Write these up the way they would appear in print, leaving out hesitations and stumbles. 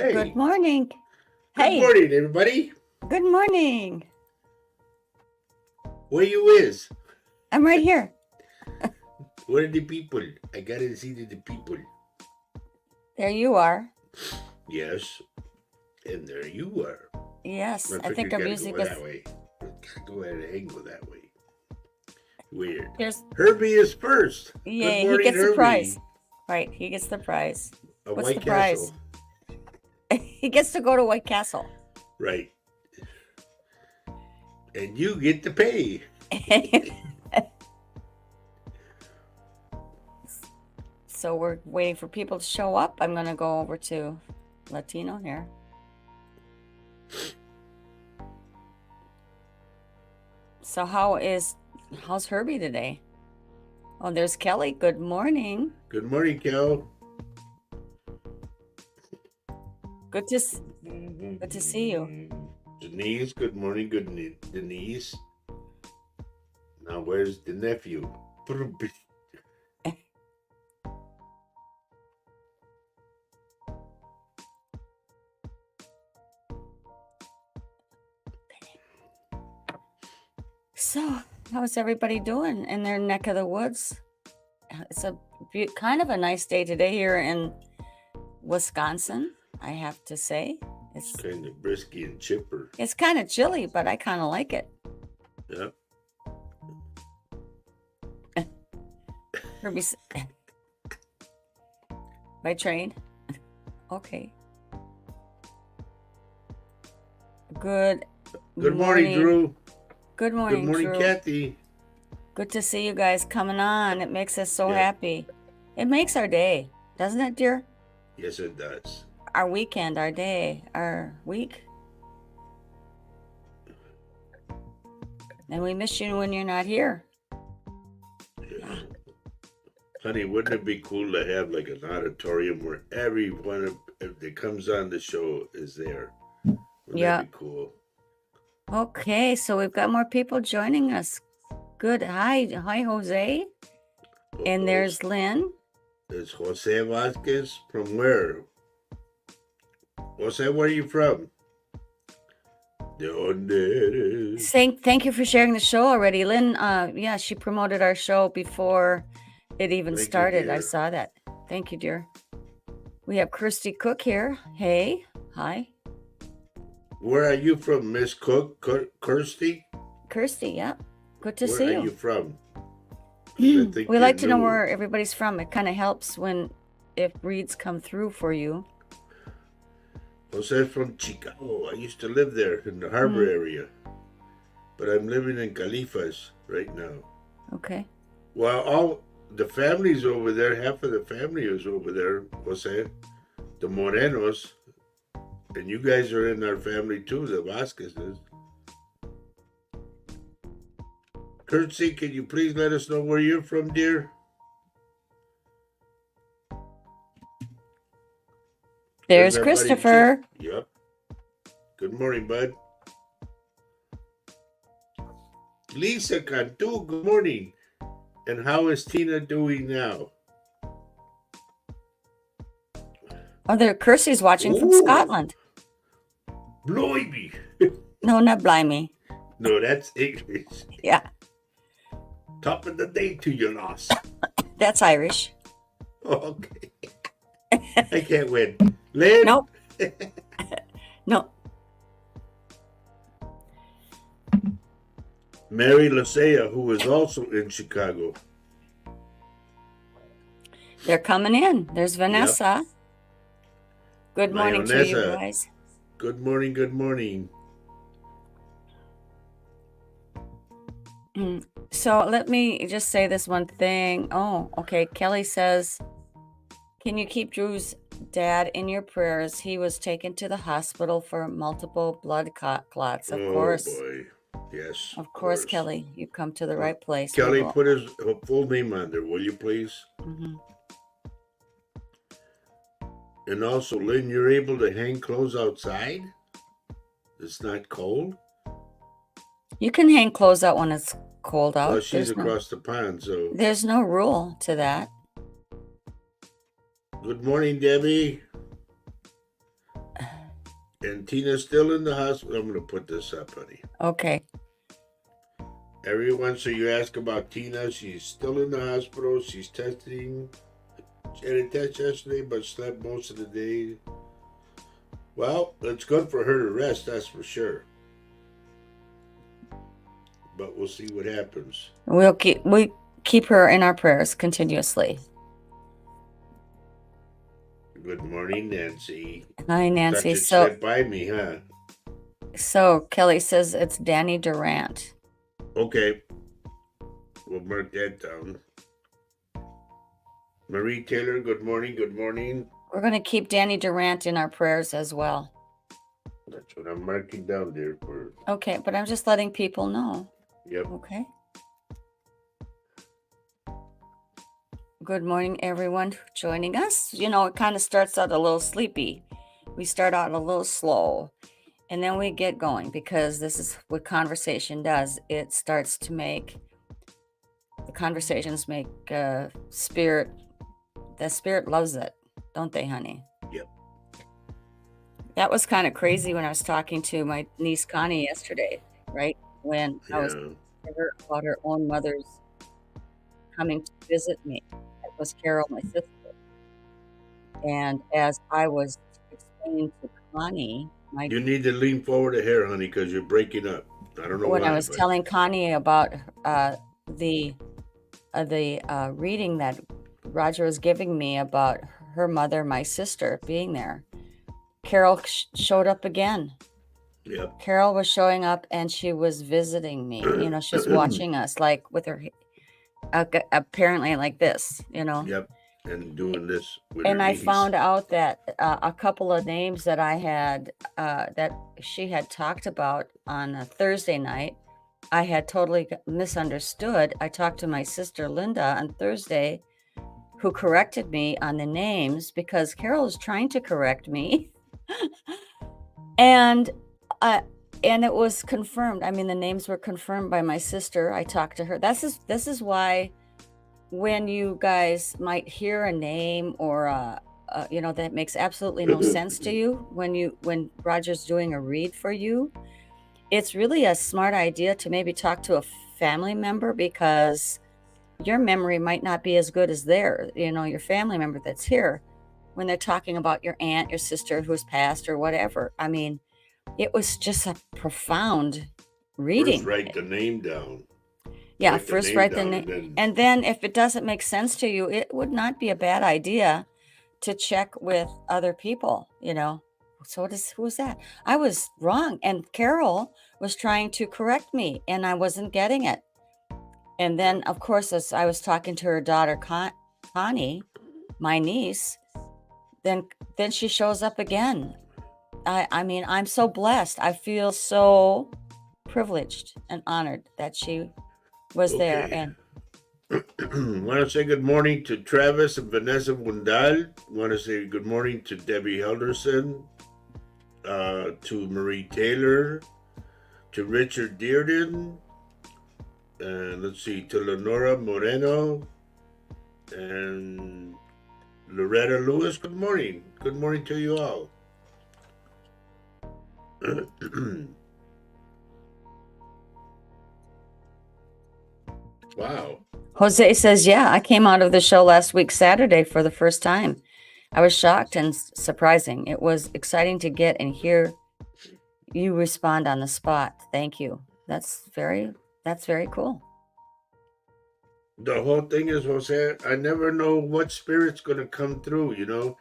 Good Hey, morning. good Hey, morning, everybody. good morning. Where you is? I'm right here. Where are the people? I gotta see the people. There you are. Yes, and there you are. Yes, I I think figured our gotta go music was. that way. Go ahead and go that way. Weird. There's. Herbie is first. Good Yay, he morning, gets the Herbie. prize. Right, he gets the prize. A What's White the prize? Castle. He gets to go to White Castle. Right. And you get to pay. So we're waiting for people to show up. I'm going to go over to Latino here. So how's Herbie today? Oh, there's Kelly. Good morning. Good morning, Kel. Good to see you. Denise, good morning, Denise. Now, where's the nephew? So, how's everybody doing in their neck of the woods? It's kind of a nice day today here in Wisconsin, I have to say. It's kind of brisky and chipper. It's kind of chilly, but I kind of like it. Yep. Herbie, by train? Okay. Good morning, Drew. Good morning, Good morning, Drew. Kathy. Good to see you guys coming on. It makes us so happy. It makes our day, doesn't it, dear? Yes, it does. Our weekend, our day, our week. And we miss you when you're not here. Yeah. Honey, wouldn't it be cool to have like an auditorium where everyone that comes on the show is there? Wouldn't that be cool? Okay, so we've got more people joining us. Good. Hi, Jose. And there's Lynn. It's Jose Vasquez. From where? Jose, where are you from? Thank you for sharing the show already. Lynn, she promoted our show before it even started. I saw that. Thank you, dear. We have Kirsty Cook here. Hey. Hi. Where are you from, Miss Cook? Kirsty? Kirsty, yeah. Good to see you. Where are you from? We like to know where everybody's from. It kind of helps if reads come through for you. Jose from Chicago. I used to live there in the harbor area. But I'm living in Califas right now. Okay. Well, all the family's over there. Half of the family is over there, Jose. The Morenos. And you guys are in our family too, the Vasquezes. Kirsty, can you please let us know where you're from, dear? There's Christopher. Yep. Good morning, bud. Lisa Cantu, good morning. And how is Tina doing now? Oh, Kirsty's watching from Scotland. Blimey. No, not blimey. No, that's English. Yeah. Top of the day to you, loss. That's Irish. Okay. I can't win. Lynn? Nope. No. Mary Lasea, who is also in Chicago. They're coming in. There's Vanessa. Yep. Good morning to you guys. Good morning, good morning. So let me just say this one thing. Oh, okay. Kelly says, can you keep Drew's dad in your prayers? He was taken to the hospital for multiple blood clots. Of course. Oh, boy. Yes. Of course, Kelly. You come to the right place. Kelly, put his full name on there, will you please? Mm-hmm. And also, Lynn, you're able to hang clothes outside? It's not cold? You can hang clothes out when it's cold out. Well, she's across the pond, so... There's no rule to that. Good morning, Debbie. And Tina's still in the hospital. I'm going to put this up, honey. Okay. Everyone, so you ask about Tina. She's still in the hospital. She's testing. She had a test yesterday, but slept most of the day. Well, it's good for her to rest, that's for sure. But we'll see what happens. We keep her in our prayers continuously. Good morning, Nancy. Hi, Nancy. Thought you'd slip by me, huh? So Kelly says it's Danny Durant. Okay. We'll mark that down. Marie Taylor, good morning, good morning. We're going to keep Danny Durant in our prayers as well. That's what I'm marking down there for. Okay, but I'm just letting people know. Yep. Okay. Good morning, everyone joining us. You know, it kind of starts out a little sleepy. We start out a little slow, and then we get going because this is what conversation does. It starts to make the conversations make spirit. The spirit loves it, don't they, honey? Yep. That was kind of crazy when I was talking to my niece Connie yesterday, right? When I was talking to her about her own mother's coming to visit me. That was Carol, my sister. And as I was explaining to Connie, you need to lean forward a hair, honey, because you're breaking up. I don't know when why. I was telling Connie about the reading that Roger was giving me about her mother, my sister, being there, Carol showed up again. Yep. Carol was showing up and she was visiting me. You know, she was watching us, like with her, apparently like this, you know. Yep. And doing this with and her I niece. found out that a couple of names that I had, that she had talked about on a Thursday night, I had totally misunderstood. I talked to my sister Linda on Thursday, who corrected me on the names because Carol was trying to correct me. and it was confirmed. I mean, the names were confirmed by my sister. I talked to her. This is why when you guys might hear a name or you know, that makes absolutely no sense to you when Roger's doing a read for you, it's really a smart idea to maybe talk to a family member, because your memory might not be as good as theirs, you know, your family member that's here, when they're talking about your aunt, your sister who's passed or whatever. I mean, it was just a profound reading. First write the name down. Yeah, first write the name. And then if it doesn't make sense to you, it would not be a bad idea to check with other people, you know. So who's that? I was wrong. And Carol was trying to correct me and I wasn't getting it. And then, of course, as I was talking to her daughter, Connie, my niece, then she shows up again. I mean, I'm so blessed. I feel so privileged and honored that she was there. And want to say good morning to Travis and Vanessa Wundal. Want to say good morning to Debbie Helderson, to Marie Taylor, to Richard Dearden, and let's see, to Lenora Moreno and Loretta Lewis. Good morning. Good morning to you all. Wow. Jose says, yeah, I came out of the show last week, Saturday, for the first time. I was shocked and surprising. It was exciting to get and hear you respond on the spot. Thank you. That's very cool. The whole thing is, Jose, I never know what spirit's going to come through, you know?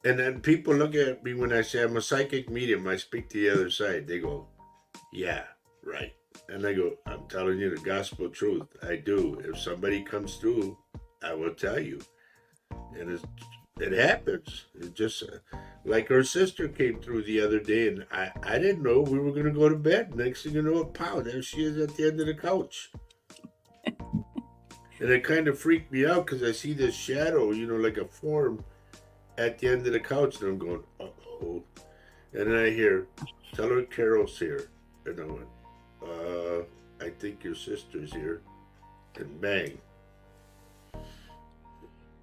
And then people look at me when I say I'm a psychic medium. I speak to the other side. They go, yeah, right. And I go, I'm telling you the gospel truth. I do. If somebody comes through, I will tell you. And it happens. It just, like her sister came through the other day, and I didn't know we were going to go to bed. Next thing you know, pow, there she is at the end of the couch. And it kind of freaked me out because I see this shadow, you know, like a form at the end of the couch. And I'm going, uh-oh. And then I hear, tell her Carol's here. And I went, I think your sister's here. And bang.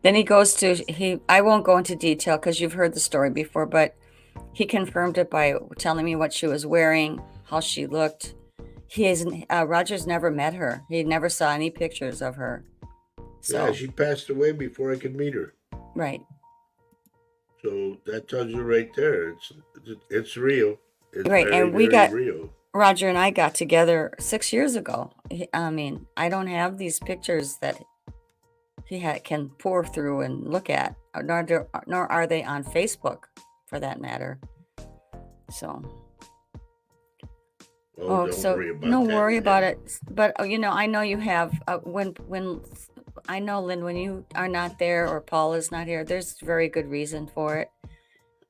Then he goes to, I won't go into detail because you've heard the story before, but He confirmed it by telling me what she was wearing, how she looked. Roger's never met her. He never saw any pictures of her. Yeah, So, she passed away before I could meet her. right. So that tells you right there. It's real. It's Right. very And very real. Roger and I got together 6 years ago. I mean, I don't have these pictures that can pour through and look at, nor are they on Facebook for that matter. So, Oh, oh, don't so worry no about that. worry about it. But I know you have when I know, Lynn, when you are not there or Paul is not here, there's very good reason for it.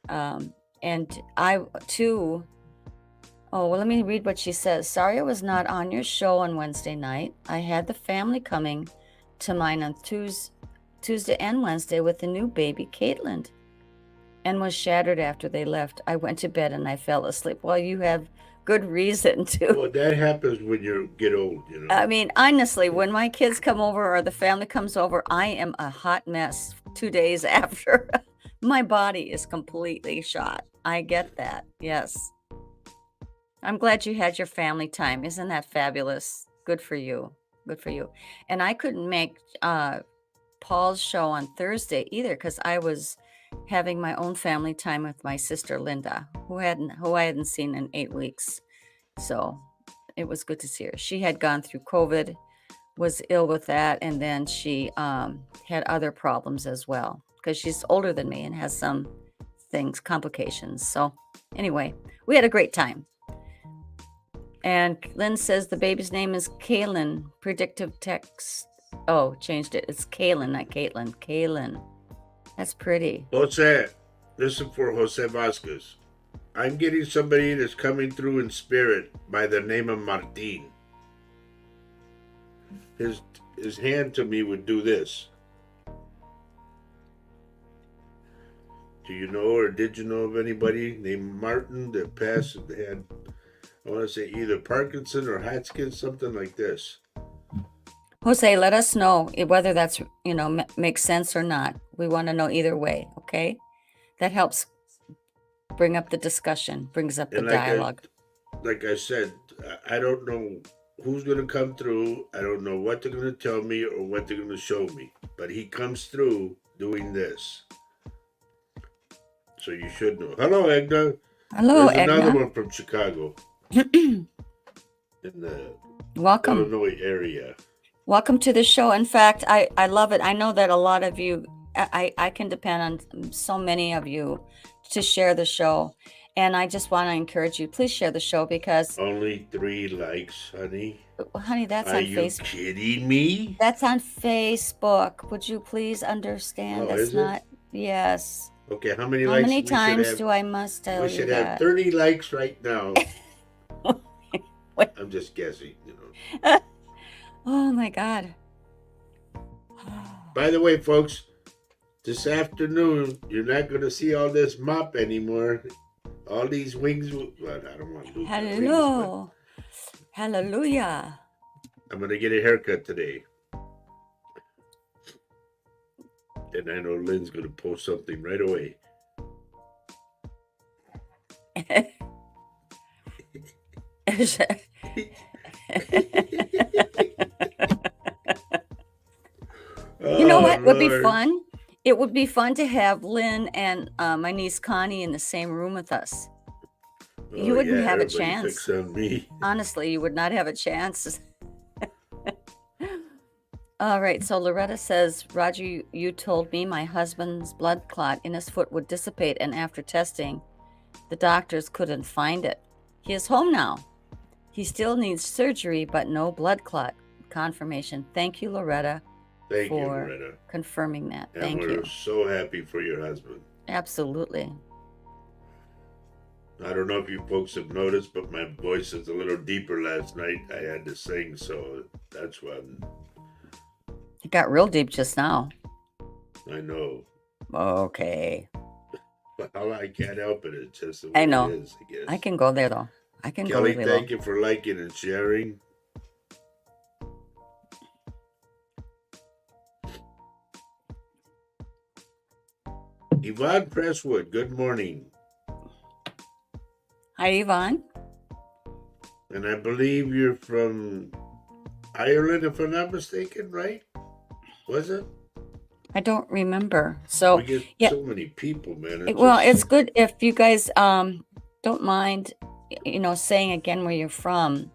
And I too. Oh, well, let me read what she says. Sorry I was not on your show on Wednesday night. I had the family coming to mine on Tuesday and Wednesday with the new baby, Caitlin, and was shattered after they left. I went to bed and I fell asleep. Well, you have good reason to. Well, that happens when you get old, I mean, honestly, when my kids come over or the family comes over, I am a hot mess 2 days after. My body is completely shot. I get that. Yes. I'm glad you had your family time. Isn't that fabulous? Good for you. Good for you. And I couldn't make Paul's show on Thursday either because I was having my own family time with my sister Linda, who I hadn't seen in 8 weeks. So it was good to see her. She had gone through COVID, was ill with that, and then she had other problems as well because she's older than me and has some complications. So anyway, we had a great time. And Lynn says the baby's name is Kaylin. Predictive text. Oh, changed it. It's Kaylin, not Caitlin. Kaylin. That's pretty. Jose, listen for Jose Vasquez. I'm getting somebody that's coming through in spirit by the name of Martin. His hand to me would do this. Do you know or did you know of anybody named Martin that passed and had, I want to say, either Parkinson or Hodgkin's, something like this? Jose, let us know whether that's, makes sense or not. We want to know either way, okay? That helps bring up the discussion, brings up the dialogue. Like I said, I don't know who's going to come through. I don't know what they're going to tell me or what they're going to show me. But he comes through doing this. So you should know. Hello, Edna. Hello, There's Edna. another one from Chicago. In the Welcome. Illinois area. Welcome to the show. In fact, I love it. I know that a lot of you, I can depend on so many of you to share the show. And I just want to encourage you, please share the show because... Only 3 likes, honey. Honey, that's on Facebook. Are you kidding me? That's on Facebook. Would you please understand? Oh, that's is not... it? Yes. Okay, how many likes? How many times do I must tell you that? We should have 30 likes right now. I'm just guessing, Oh my God. By the way, folks, this afternoon, you're not going to see all this mop anymore. All these wings, well, I don't want to lose my wings, Hallelujah. I'm going to get a haircut today. And I know Lynn's going to post something right away. You know what would be fun? It would be fun to have Lynn and my niece Connie in the same room with us. You wouldn't have a chance. Picks on me. Honestly, you would not have a chance. All right, so Loretta says, Roger, you told me my husband's blood clot in his foot would dissipate, and after testing, the doctors couldn't find it. He is home now. He still needs surgery, but no blood clot confirmation. Thank you, Loretta. Thank you, Loretta. Confirming that. And Thank you. We're so happy for your husband. Absolutely. I don't know if you folks have noticed, but my voice is a little deeper last night. I had to sing, so that's one. It got real deep just now. I know. Okay. Well, I can't help it. It's just the way I know. it is, I guess. I can go there, though. I can Kelly, go there. thank you for liking and sharing. Yvonne Presswood, good morning. Hi, Yvonne. And I believe you're from Ireland, if I'm not mistaken, right? Was it? I don't remember. So, We get yeah, so many people, man. It well, just it's good if you guys don't mind, saying again where you're from.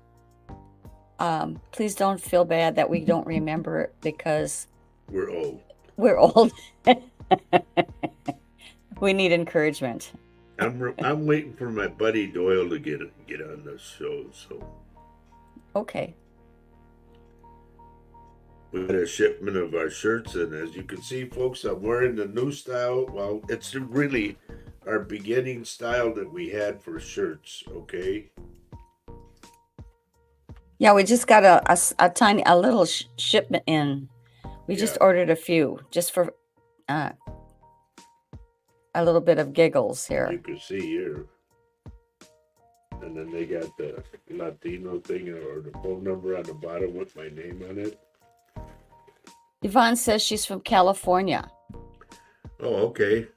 Please don't feel bad that we don't remember it because we're old. we're old. We need encouragement. I'm waiting for my buddy Doyle to get on the show. So Okay. we had a shipment of our shirts, and as you can see, folks, I'm wearing the new style. Well, it's really our beginning style that we had for shirts. Okay. Yeah, we just got a little shipment in. We just ordered a few just for a little bit of giggles here. You can see here. And then they got the Latino thing or the phone number on the bottom with my name on it. Yvonne says she's from California. Oh, okay.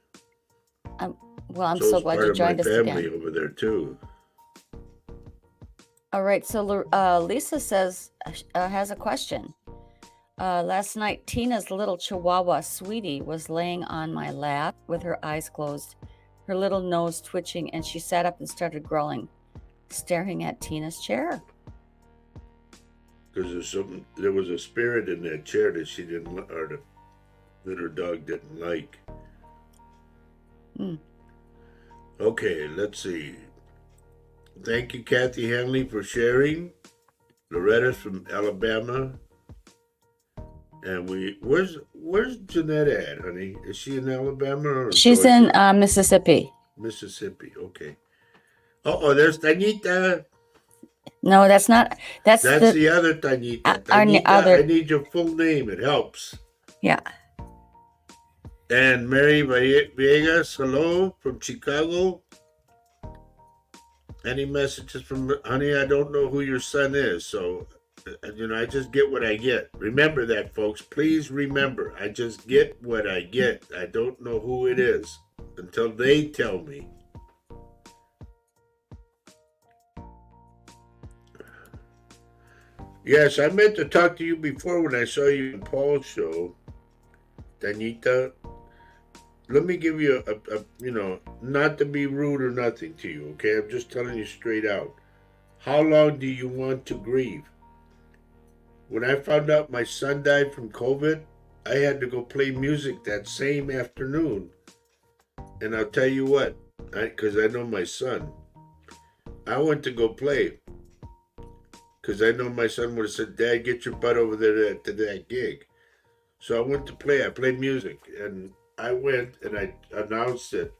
Well, I'm so glad you joined us again. Part of my family over there too. All right, so Lisa says has a question. Last night, Tina's little Chihuahua Sweetie was laying on my lap with her eyes closed, her little nose twitching, and she sat up and started growling, staring at Tina's chair. Because there was a spirit in that chair that she didn't, or that her dog didn't like. Okay, let's see. Thank you, Kathy Henley, for sharing. Loretta's from Alabama. And where's Jeanette at, honey? Is she in Alabama or She's Georgia? in Mississippi. Mississippi, okay. Oh, there's Tanita. No, that's not. That's the other Tanita. I need your full name. It helps. Yeah. And Mary Villegas, hello from Chicago. Any messages from honey? I don't know who your son is, so I just get what I get. Remember that, folks. Please remember, I just get what I get. I don't know who it is until they tell me. Yes, I meant to talk to you before when I saw you on Paul's show, Danita. Let me give you a not to be rude or nothing to you, okay? I'm just telling you straight out. How long do you want to grieve? When I found out my son died from COVID, I had to go play music that same afternoon. And I'll tell you what, because I know my son, I went to go play. Because I know my son would have said, Dad, get your butt over there to that gig. So I went to play. I played music. And I went and I announced it.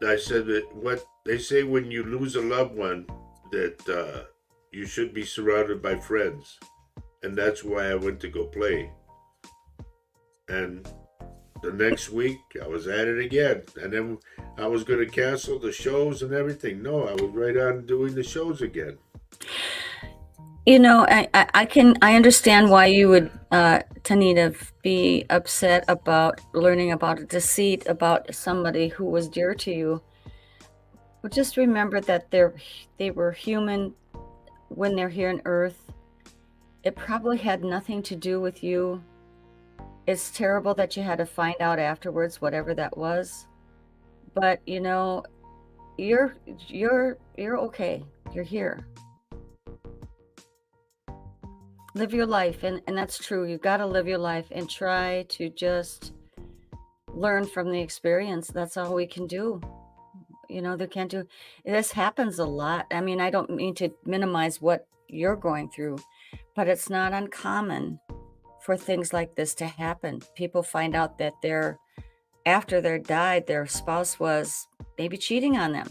I said that what they say when you lose a loved one, that you should be surrounded by friends. And that's why I went to go play. And the next week, I was at it again. And then I was going to cancel the shows and everything. No, I was right on doing the shows again. I understand why you would, Tanita, be upset about learning about a deceit about somebody who was dear to you. But just remember that they were human when they're here on Earth. It probably had nothing to do with you. It's terrible that you had to find out afterwards, whatever that was. But you're okay. You're here. Live your life, and that's true. You got to live your life and try to just learn from the experience. That's all we can do. They can't do. This happens a lot. I mean, I don't mean to minimize what you're going through, but it's not uncommon for things like this to happen. People find out that after they died, their spouse was maybe cheating on them,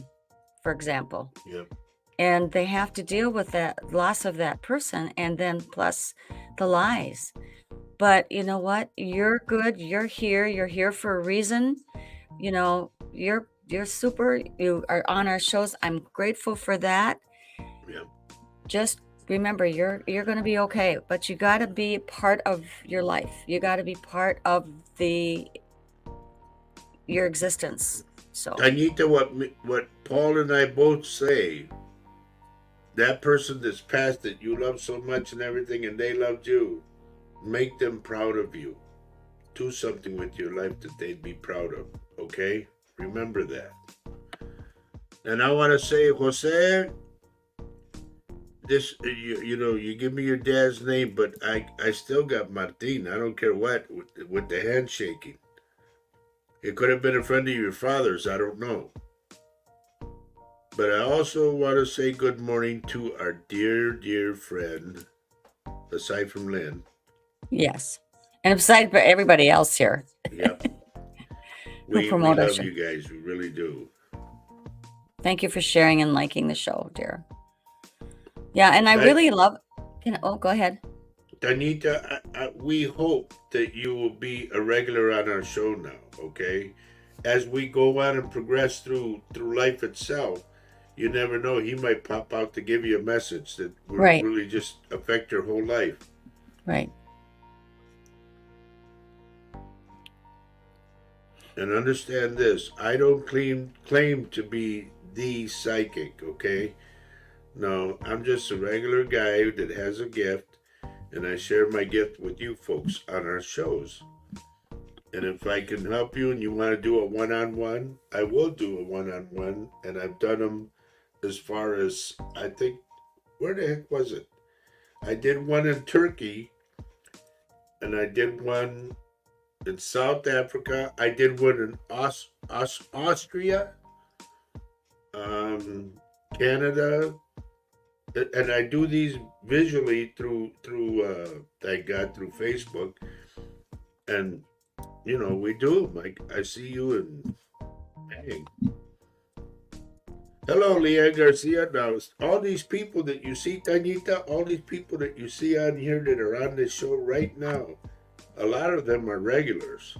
for example. Yeah. And they have to deal with that loss of that person, and then plus the lies. But you know what? You're good. You're here. You're here for a reason. You're super. You are on our shows. I'm grateful for that. Yeah. Just remember, you're going to be okay. But you got to be part of your life. You got to be part of your existence. So Anita, what Paul and I both say, that person that's passed that you love so much and everything, and they loved you, make them proud of you. Do something with your life that they'd be proud of. Okay, remember that. And I want to say, Jose, this you know you give me your dad's name, but I still got Martin. I don't care what with the handshaking. It could have been a friend of your father's. I don't know. But I also want to say good morning to our dear friend, aside from Lynn. yes, and besides everybody else here Yep. who We promote our love show. you guys. We really do. Thank you for sharing and liking the show, dear. Yeah, and I really love. Go ahead. Danita, we hope that you will be a regular on our show now. Okay, as we go on and progress through life itself, you never know. He might pop out to give you a message that will Right. really just affect your whole life. Right. And understand this: I don't claim to be the psychic. Okay, no, I'm just a regular guy that has a gift, and I share my gift with you folks on our shows. And if I can help you and you want to do a one-on-one, I will do a one-on-one. And I've done them as far as, I think, where the heck was it? I did one in Turkey, and I did one in South Africa. I did one in Austria, um, Canada, and I do these visually through thank God, through Facebook. And you know, we do them. I see you and bang. Hello, Leah Garcia. Now, all these people that you see, Tanita, all these people that you see on here that are on this show right now, a lot of them are regulars.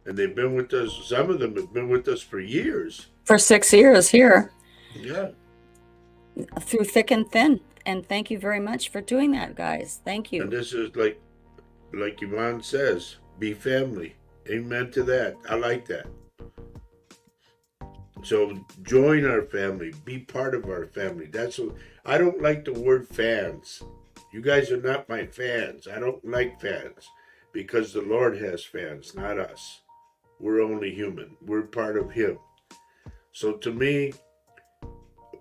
And they've been with us, some of them have been with us for years. For 6 years here. Yeah. Through thick and thin. And thank you very much for doing that, guys. Thank you. And this is like Yvonne says, be family. Amen to that. I like that. So join our family, be part of our family. That's what I don't like the word fans. You guys are not my fans. I don't like fans because the Lord has fans, not us. We're only human. We're part of Him. So to me,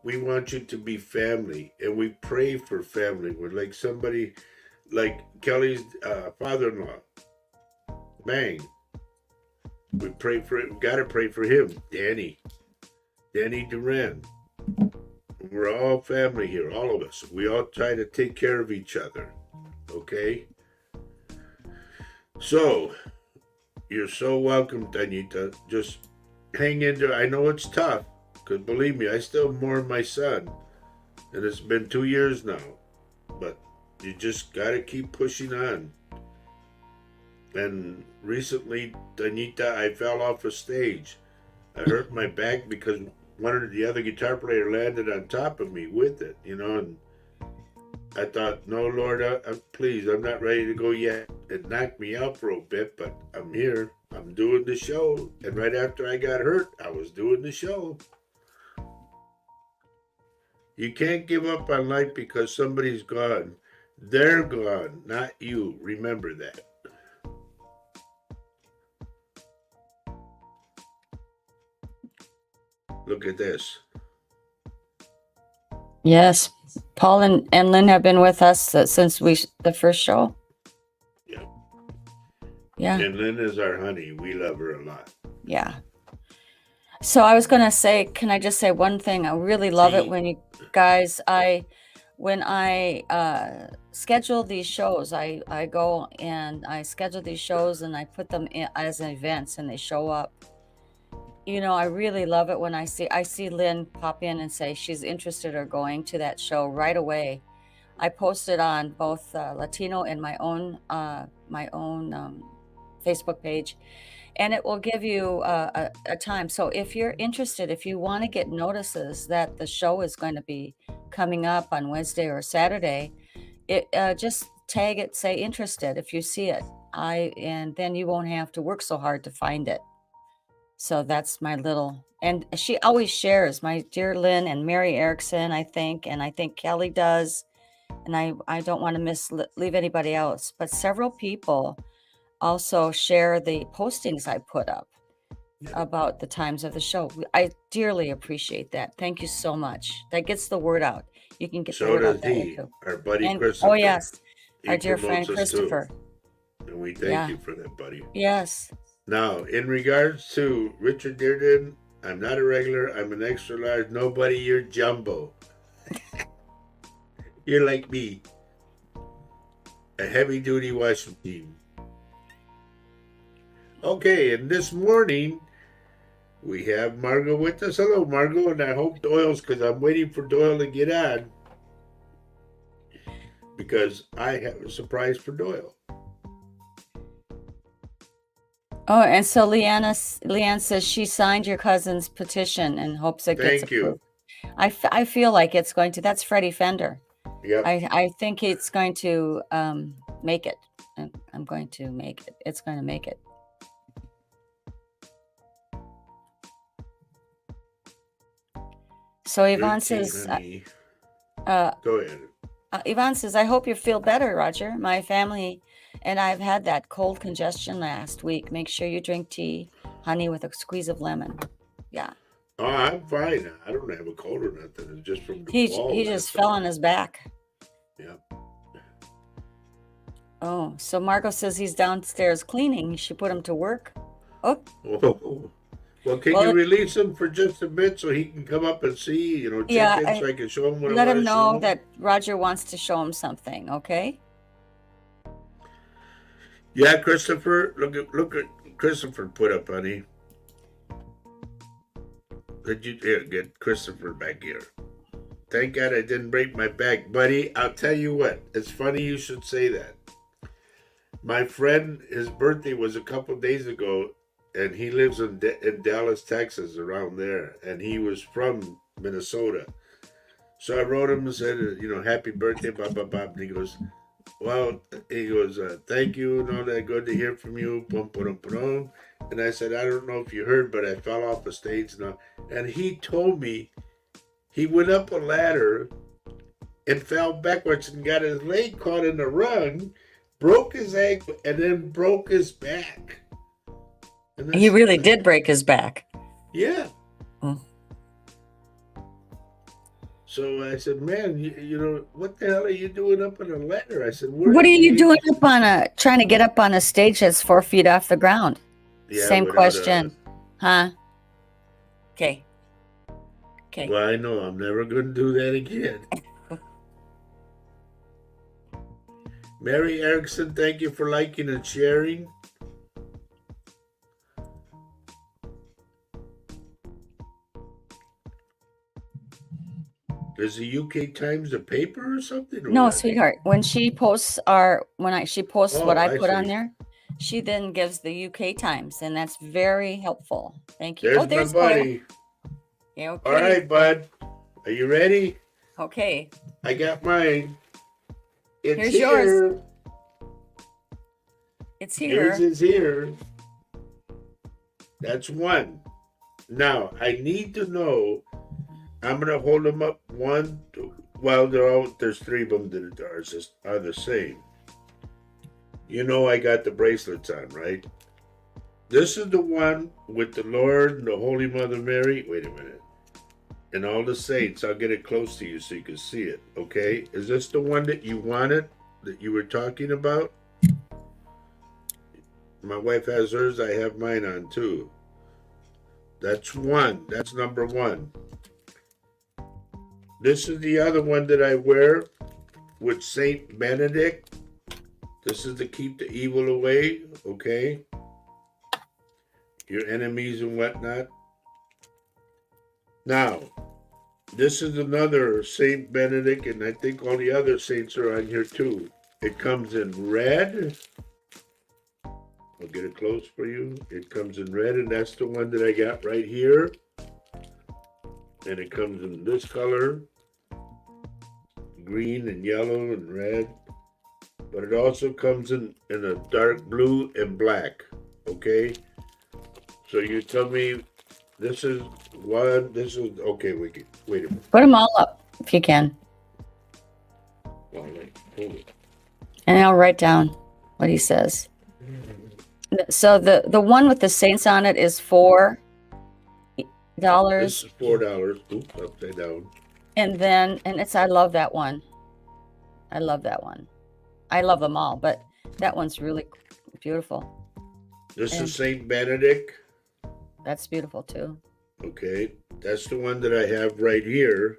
we want you to be family, and we pray for family. We're like somebody, like Kelly's father-in-law. Bang. We pray for it. We gotta pray for him, Danny Duran. We're all family here, all of us. We all try to take care of each other. Okay? So, you're so welcome, Danita. Just hang in there. I know it's tough, because believe me, I still mourn my son. And it's been 2 years now. But you just gotta keep pushing on. And recently, Danita, I fell off a stage. I hurt my back because one of the other guitar player landed on top of me with it, you know, and I thought, no, Lord, please, I'm not ready to go yet. It knocked me out for a bit, but I'm here. I'm doing the show. And right after I got hurt, I was doing the show. You can't give up on life because somebody's gone. They're gone, not you. Remember that. Look at this. Yes. Paul and Lynn have been with us since the first show. Yeah. Yeah. And Lynn is our honey. We love her a lot. Yeah. So I was going to say, can I just say one thing? I really love it when you guys, when I schedule these shows, I go and I schedule these shows and I put them in as events and they show up. You know, I really love it when I see Lynn pop in and say she's interested or going to that show right away. I posted on both Latino and my own Facebook page, and it will give you a time. So if you're interested, if you want to get notices that the show is going to be coming up on Wednesday or Saturday, it just tag it, say interested if you see it. And then you won't have to work so hard to find it. So that's my little, and she always shares, my dear Lynn and Mary Erickson, I think, and I think Kelly does. And I don't want to leave anybody else, but several people also share the postings I put up about the times of the show. I dearly appreciate that. Thank you so much. That gets the word out. You can get the So word out does that way he, too. our buddy And Christopher. oh yes, He our dear friend promotes us too. Christopher. And we thank Yeah. you for that, buddy. Yes. Now, in regards to Richard Dearden, I'm not a regular. I'm an extra large. Nobody, you're jumbo. You're like me. A heavy-duty washing team. Okay, and this morning, we have Margot with us. Hello, Margot, and I hope Doyle's, because I'm waiting for Doyle to get on. Because I have a surprise for Doyle. Oh, and so Leanne says she signed your cousin's petition and hopes it gets Thank you. approved. I feel like it's going to. That's Freddie Fender. Yep. I think it's going to make it. I'm going to make it. It's going to make it. So Yvonne says, go ahead. Yvonne says, I hope you feel better, Roger. My family and I've had that cold congestion last week. Make sure you drink tea, honey, with a squeeze of lemon. Yeah. Oh, I'm fine. I don't have a cold or nothing. It's just from the fall. He just fell on his back. Yep. Oh, so Margot says he's downstairs cleaning. She put him to work. Oh. Well, can you release him for just a bit so he can come up and see, check in so I can show him what I want to show him? Let him know that Roger wants to show him something, okay? Yeah, Christopher. Look at Christopher put up, honey. Could you get Christopher back here? Thank God I didn't break my back, buddy. I'll tell you what. It's funny you should say that. My friend, his birthday was a couple days ago, and he lives in Dallas, Texas, around there, and he was from Minnesota. So I wrote him and said, happy birthday, blah, blah, blah. And he goes, thank you, and all that, good to hear from you, boom, boom, boom. And I said, I don't know if you heard, but I fell off the stage now. And he told me he went up a ladder and fell backwards and got his leg caught in the rung, broke his ankle, and then broke his back. He really did break his back. Yeah. Oh. So I said, man, what the hell are you doing up on a ladder? I said, what are you doing trying to get up on a stage that's 4 feet off the ground? Yeah, same question. Huh? Okay. Well, I know I'm never going to do that again. Mary Erickson, thank you for liking and sharing. Is the UK Times a paper or something? Or no, sweetheart. When she posts she posts what I put on there, she then gives the UK Times, and that's very helpful. Thank you. There's my buddy. Yeah, okay. All right, bud. Are you ready? Okay. I got mine. Here's yours. It's here. Yours is here. That's one. Now, I need to know. I'm going to hold them up. There's three of them that are the same. I got the bracelets on, right? This is the one with the Lord and the Holy Mother Mary. Wait a minute. And all the saints. I'll get it close to you so you can see it, okay? Is this the one that you wanted, that you were talking about? My wife has hers. I have mine on, too. That's one. That's number one. This is the other one that I wear with Saint Benedict. This is to keep the evil away, okay? Your enemies and whatnot. Now, this is another Saint Benedict, and I think all the other saints are on here too. It comes in red. I'll get it close for you. It comes in red, and that's the one that I got right here. And it comes in this color. Green and yellow and red. But it also comes in a dark blue and black. Okay? So you tell me this is one. This is okay. Wait a minute. Put them all up if you can. All right, hold it. And I'll write down what he says. So the one with the saints on it is $4. This is $4. Oops, upside down. And then, I love that one. I love that one. I love them all, but that one's really beautiful. This And is Saint Benedict. that's beautiful too. Okay, that's the one that I have right here.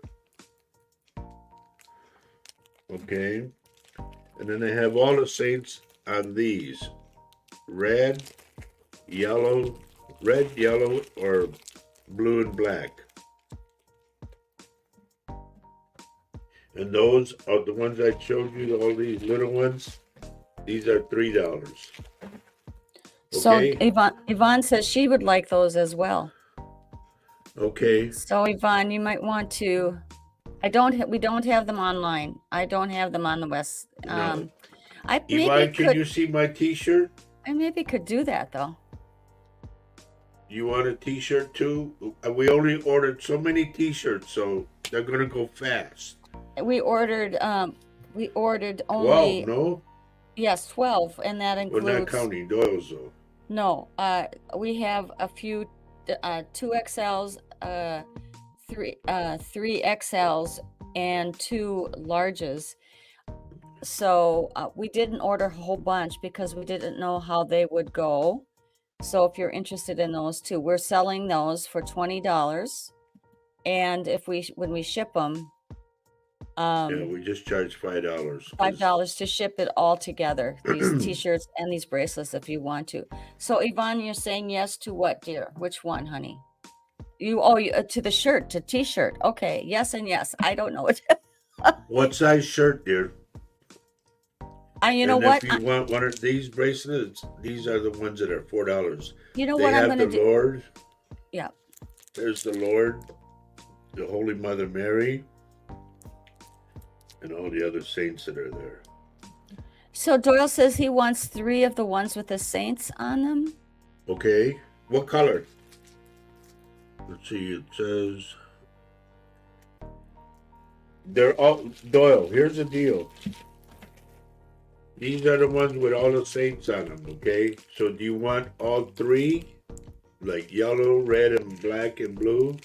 Okay, and then I have all the saints on these: red, yellow, or blue and black. And those are the ones I showed you, all these little ones. These are $3. So Okay. Yvonne says she would like those as well. Okay. So Yvonne, you might want to. We don't have them online. I don't have them on the West. No. I Yvonne, can you see my T-shirt? I maybe could do that though. You want a T-shirt too? We only ordered so many T-shirts, so they're gonna go fast. We ordered Wow, only no? yes, 12, and that We're not includes counting Doyle's though. no. We have a few 2XLs, 3XLs, and 2 larges. So we didn't order a whole bunch because we didn't know how they would go. So if you're interested in those too, we're selling those for $20. And when we ship them, Yeah, we just charge $5. $5 to ship it all together, these t-shirts and these bracelets if you want to. So Yvonne, you're saying yes to what, dear? Which one, honey? To the shirt, to t-shirt. Okay, yes and yes. I don't know it. What size shirt, dear? You know what? If you want one of these bracelets, these are the ones that are $4. You know They what I'm have going to the do? Lord. Yeah. There's the Lord, the Holy Mother Mary, and all the other saints that are there. So Doyle says he wants 3 of the ones with the saints on them. Okay. What color? Let's see. It says they're all Doyle. Here's the deal. These are the ones with all the saints on them. Okay. So do you want all 3, like yellow, red, and black and blue?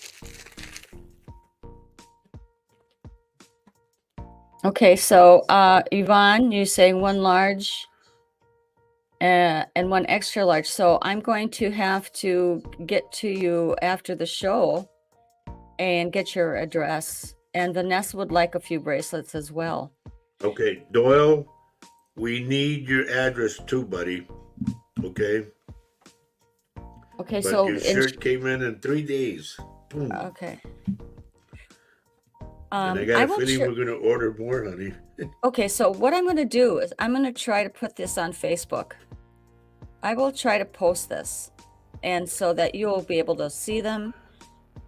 Okay, so Yvonne, you saying 1 large and 1 extra large. So I'm going to have to get to you after the show and get your address. And Vanessa would like a few bracelets as well. Okay, Doyle, we need your address too, buddy. Okay. Okay, But so your shirt came in 3 days. Boom. Okay. And I got a feeling we're going to order more, honey. Okay, so what I'm going to do is I'm going to try to put this on Facebook. I will try to post this, and so that you'll be able to see them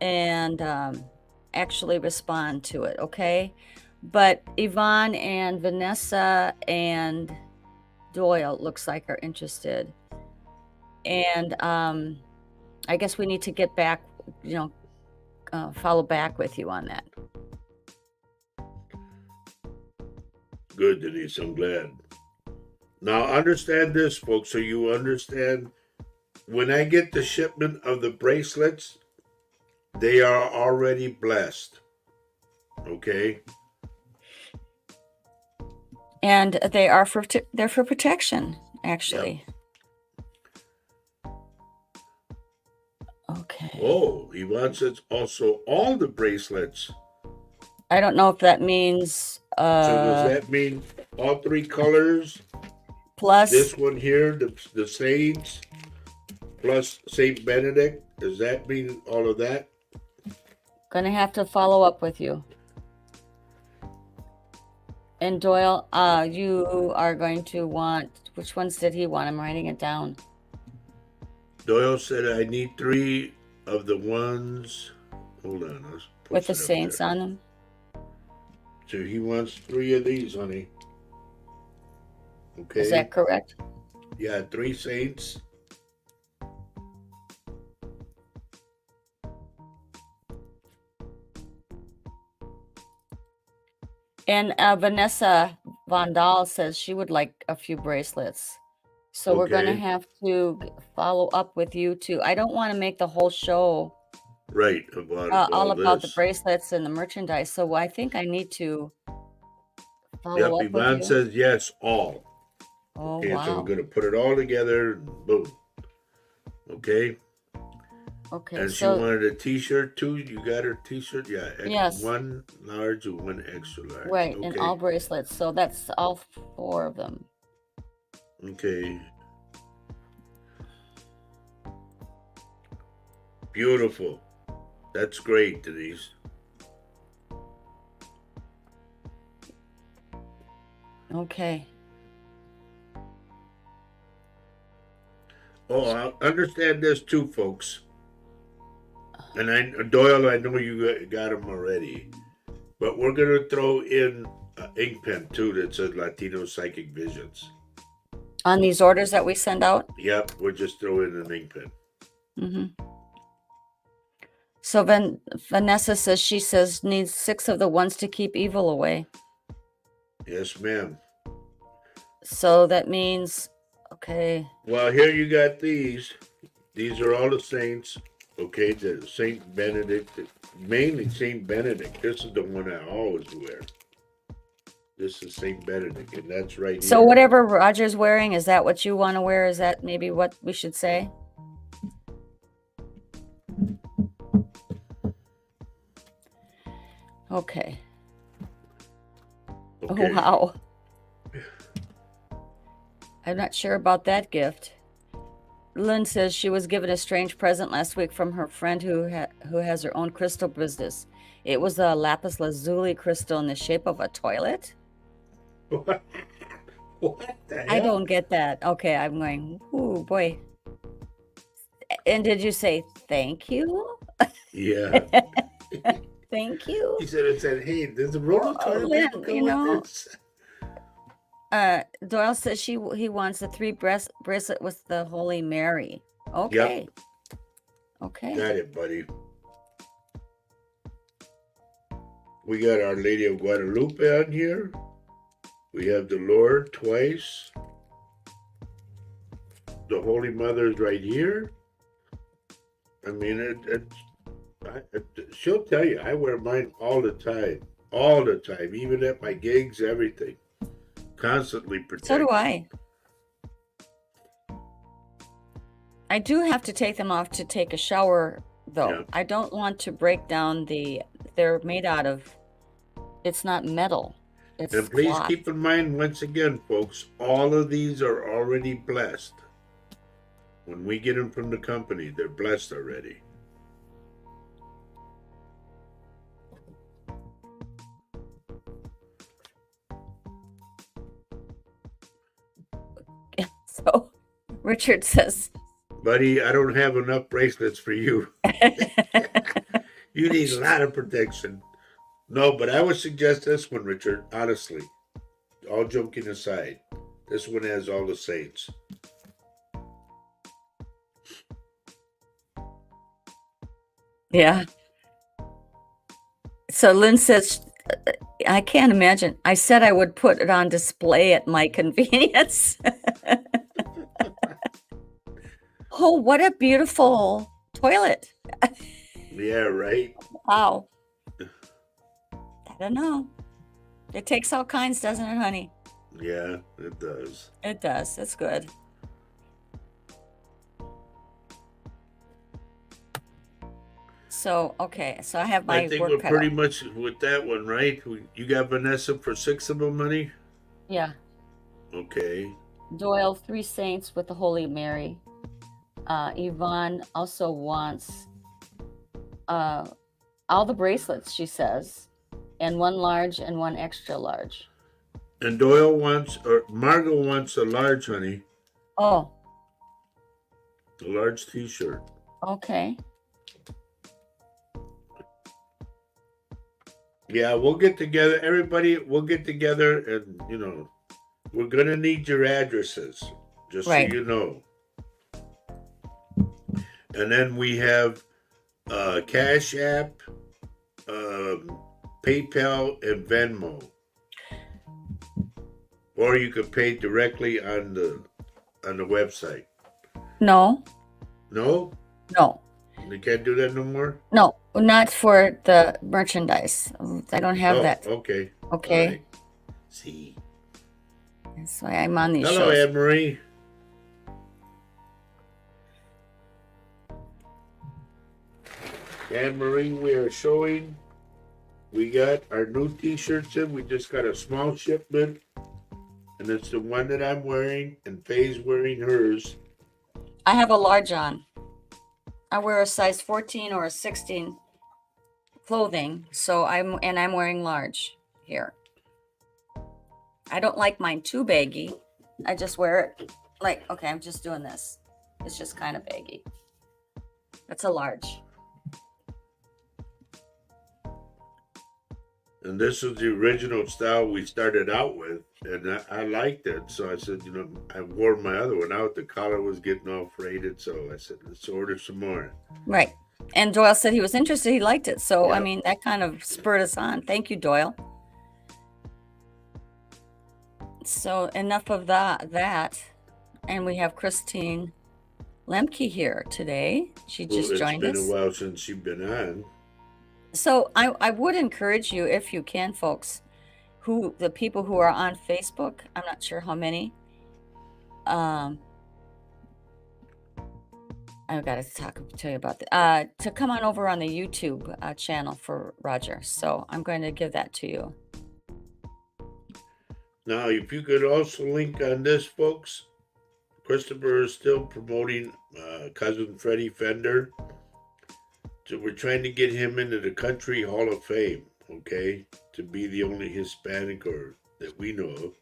and actually respond to it, okay? But Yvonne and Vanessa and Doyle looks like are interested. And I guess we need to get back, follow back with you on that. Good, Denise. I'm glad. Now, understand this, folks, so you understand. When I get the shipment of the bracelets, they are already blessed. Okay? And they are they're for protection, actually. Yep. Okay. Oh, Yvonne says also all the bracelets. I don't know if that means so does that mean all 3 colors plus this one here, the saints, plus Saint Benedict? Does that mean all of that? Gonna have to follow up with you. And Doyle, you are going to want, which ones did he want? I'm writing it down. Doyle said I need 3 of the ones. Hold on, let's with the saints on them. So he wants 3 of these, honey. Okay. Is that correct? Yeah, 3 saints. And Vanessa Von Dahl says she would like a few bracelets. So we're going to Okay. have to follow up with you too. I don't want to make the whole show Right, about all all about the this. bracelets and the merchandise. So I think I need to follow Yep, up with Yvonne you. says yes, all. Oh, Okay, so we're wow. gonna put it all together and boom. Okay. Okay, And she so wanted a t-shirt too. You got her t-shirt? Yeah, yes, one large and one extra large. right, and all Okay. bracelets. So that's all 4 of them. Okay. Beautiful. That's great, Denise. Okay. Oh, I understand this too, folks. And Doyle, I know you got them already, but we're gonna throw in ink pen too that says Latino Psychic Visions. On these orders that we send out? Yep, we're just throwing an ink pen. Mm-hmm. So Vanessa says she says needs 6 of the ones to keep evil away. Yes, ma'am. So that means, okay. Well, here you got these. These are all the saints. Okay, the Saint Benedict, mainly Saint Benedict. This is the one I always wear. This is Saint Benedict, and that's right So here. whatever Roger's wearing, is that what you want to wear? Is that maybe what we should say? Okay. Okay. Oh, wow. I'm not sure about that gift. Lynn says she was given a strange present last week from her friend who has her own crystal business. It was a lapis lazuli crystal in the shape of a toilet. What? What the I hell? don't get that. Okay, I'm going, ooh, boy. And did you say thank you? Yeah. Thank you? He said, hey, does the roll toilet Lynn, paper come with this? Doyle says he wants a 3 bracelet with the Holy Mary. Okay. Yep. Okay. Got it, buddy. We got Our Lady of Guadalupe on here. We have the Lord twice. The Holy Mother's right here. I mean, she'll tell you, I wear mine all the time, even at my gigs, everything. Constantly protect. So do I. I do have to take them off to take a shower, though. Yeah. I don't want to break down they're made out of, it's not metal. It's And please cloth. keep in mind, once again, folks, all of these are already blessed. When we get them from the company, they're blessed already. So Richard says, Buddy, I don't have enough bracelets for you. You need a lot of protection. No, but I would suggest this one, Richard, honestly. All joking aside, this one has all the saints. yeah. So Lynn says, I can't imagine. I said I would put it on display at my convenience. Oh, what a beautiful toilet. Yeah, right? Wow. I don't know. It takes all kinds, doesn't it, honey? Yeah, it does. It does. It's good. So, okay. So I have my I think work we're cut pretty out. much with that one, right? You got Vanessa for 6 of them, honey? Yeah. Okay. Doyle, 3 saints with the Holy Mary. Yvonne also wants all the bracelets, she says, and 1 large and 1 extra large. And Margot wants a large, honey. Oh. A large t-shirt. Okay. Yeah, we'll get together. Everybody, we'll get together and, we're going to need your addresses, just Right. so you know. And then we have Cash App, PayPal, and Venmo. Or you could pay directly on the website. No, No? no, They can't do that no more? no, not for the merchandise. I don't have Oh, that. okay. All Okay, right. See. that's why I'm on these Hello, shows. Anne Marie. Anne Marie, we are showing. We got our new t-shirts in. We just got a small shipment. And it's the one that I'm wearing, and Faye's wearing hers. I have a large on. I wear a size 14 or a 16 clothing, so I'm wearing large here. I don't like mine too baggy. I just wear it like, okay, I'm just doing this. It's just kind of baggy. That's a large. And this is the original style we started out with, and I liked it. So I said, I wore my other one out. The collar was getting all frayed, so I said, let's order some more. Right. And Doyle said he was interested. He liked it. So, I Yep. mean, that kind of spurred us on. Thank you, Doyle. So enough of that. And we have Christine Lemke here today. She just Well, joined it's us. been a while since you've been on. So I would encourage you, if you can, folks, the people who are on Facebook, I'm not sure how many. I've got to tell you about that. To come on over on the YouTube channel for Roger. So I'm going to give that to you. Now, if you could also link on this, folks, Christopher is still promoting Cousin Freddie Fender. So we're trying to get him into the Country Hall of Fame, okay? To be the only Hispanic or that we know of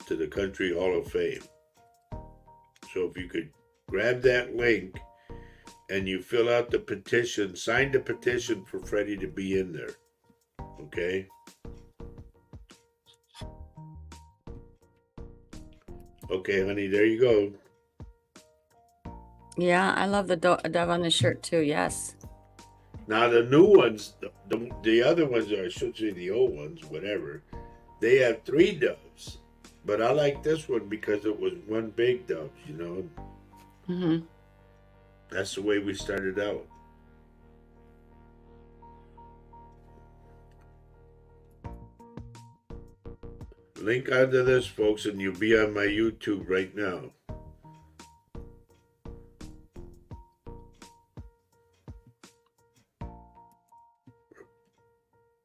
to the Country Hall of Fame. So if you could grab that link and you fill out the petition, sign the petition for Freddie to be in there, okay? Okay, honey, there you go. Yeah, I love the dove on the shirt too. Yes. Now the new ones, the other ones, or I should say the old ones, whatever, they have 3 doves. But I like this one because it was one big dove, Mm-hmm. That's the way we started out. Link onto this, folks, and you'll be on my YouTube right now.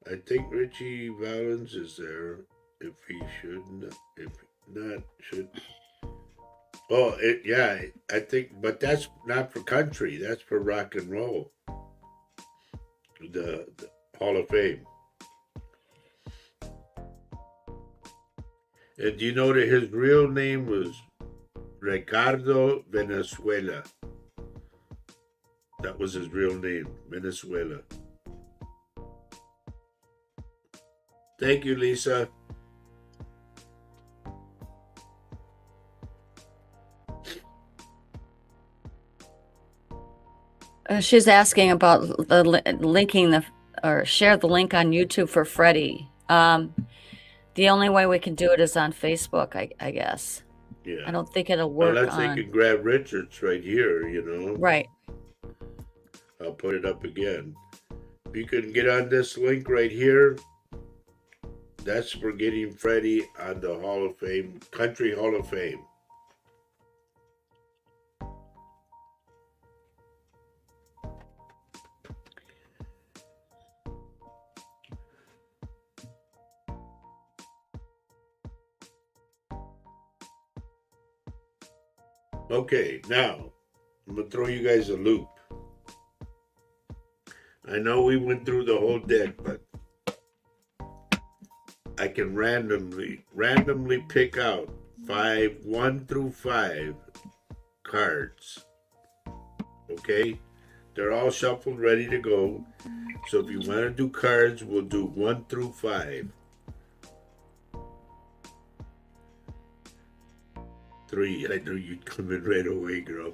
I think Richie Valens is there. If he should not, if not, should. Oh, yeah, I think, but that's not for country. That's for rock and roll. The Hall of Fame. And do you know that his real name was Ricardo Venezuela? That was his real name, Venezuela. Thank you, Lisa. She's asking about the linking or share the link on YouTube for Freddie. The only way we can do it is on Facebook, I guess. Yeah. I don't think it'll work Unless they can grab Richards right here, Right. I'll put it up again. If you can get on this link right here, that's for getting Freddie on the Hall of Fame, Country Hall of Fame. Okay, now I'm gonna throw you guys a loop. I know we went through the whole deck, but I can randomly pick out 1 through 5 cards. Okay, they're all shuffled, ready to go. So if you want to do cards, we'll do 1 through 5. 3. I knew you'd come in right away, girl.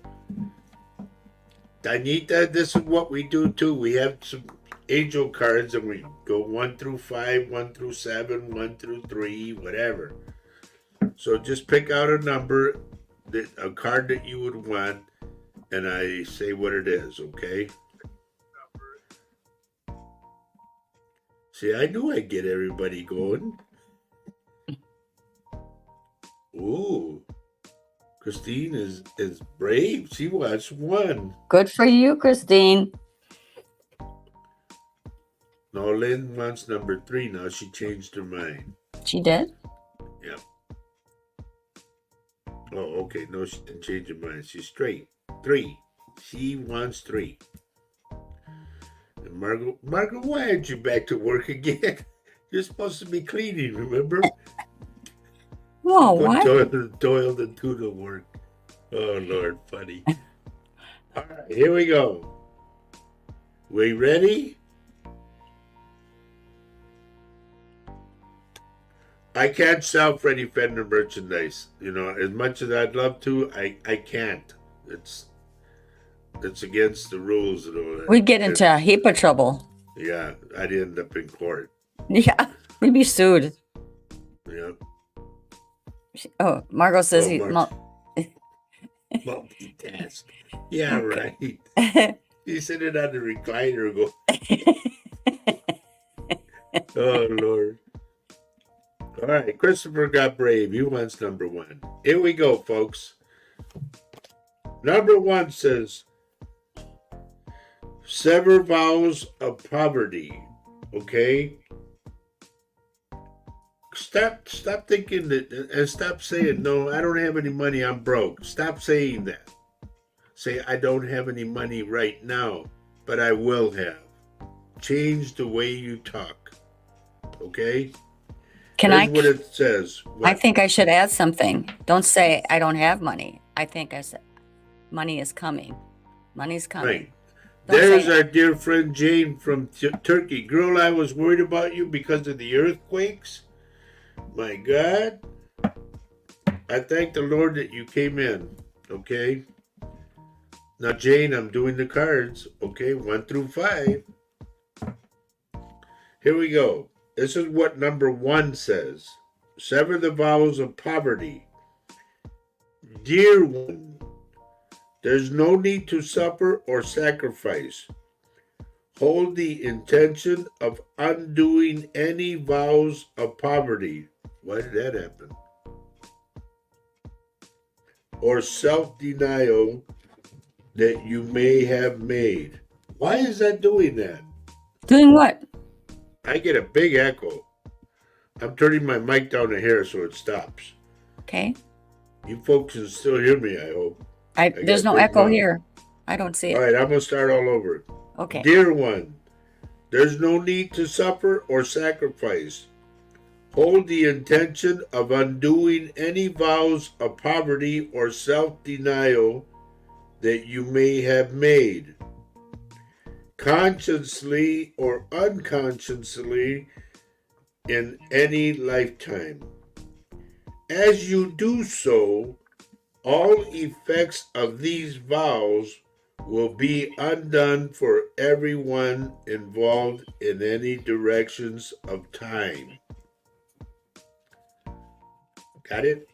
Danita, this is what we do too. We have some angel cards and we go 1 through 5, 1 through 7, 1 through 3, whatever. So just pick out a number, a card that you would want, and I say what it is, okay? See, I knew I'd get everybody going. Ooh, Christine is brave. She wants 1. Good for you, Christine. No, Lynn wants number 3 now. She changed her mind. She did? Yep. Oh, okay. No, she didn't change her mind. She's straight. 3. She wants 3. And Margot, why aren't you back to work again? You're supposed to be cleaning, remember? Whoa, Put what? Doyle the two to work. Oh, Lord, funny. All right, here we go. We ready? I can't sell Freddy Fender merchandise. You know, as much as I'd love to, I can't. It's against the rules and all that. We'd get into a heap of trouble. Yeah, I'd end up in court. Yeah, we'd be sued. Yeah. Oh, Margot says Oh, he. Multitask. Yeah, right. You sit it on the recliner and go, oh, Lord. All right, Christopher got brave. He wants number 1. Here we go, folks. Number 1 says, sever vows of poverty. Okay? Stop thinking that, and stop saying, no, I don't have any money, I'm broke. Stop saying that. Say, I don't have any money right now, but I will have. Change the way you talk. Okay? Here's what it says. What? I think I should add something. Don't say I don't have money. I think I said money is coming. Money's coming. Right. There's our dear friend Jane from Turkey. Girl, I was worried about you because of the earthquakes. My God. I thank the Lord that you came in. Okay? Now, Jane, I'm doing the cards. Okay? 1 through 5. Here we go. This is what number 1 says. Sever the vows of poverty. Dear one, there's no need to suffer or sacrifice. Hold the intention of undoing any vows of poverty. Why did that happen? Or self-denial that you may have made. Why is that doing that? Doing what? I get a big echo. I'm turning my mic down to here so it stops. Okay. You folks can still hear me, I hope. There's no echo here. I don't see it. All right, I'm going to start all over. Okay. Dear one, there's no need to suffer or sacrifice. Hold the intention of undoing any vows of poverty or self-denial that you may have made, consciously or unconsciously, in any lifetime. As you do so, all effects of these vows will be undone for everyone involved in any directions of time. Got it?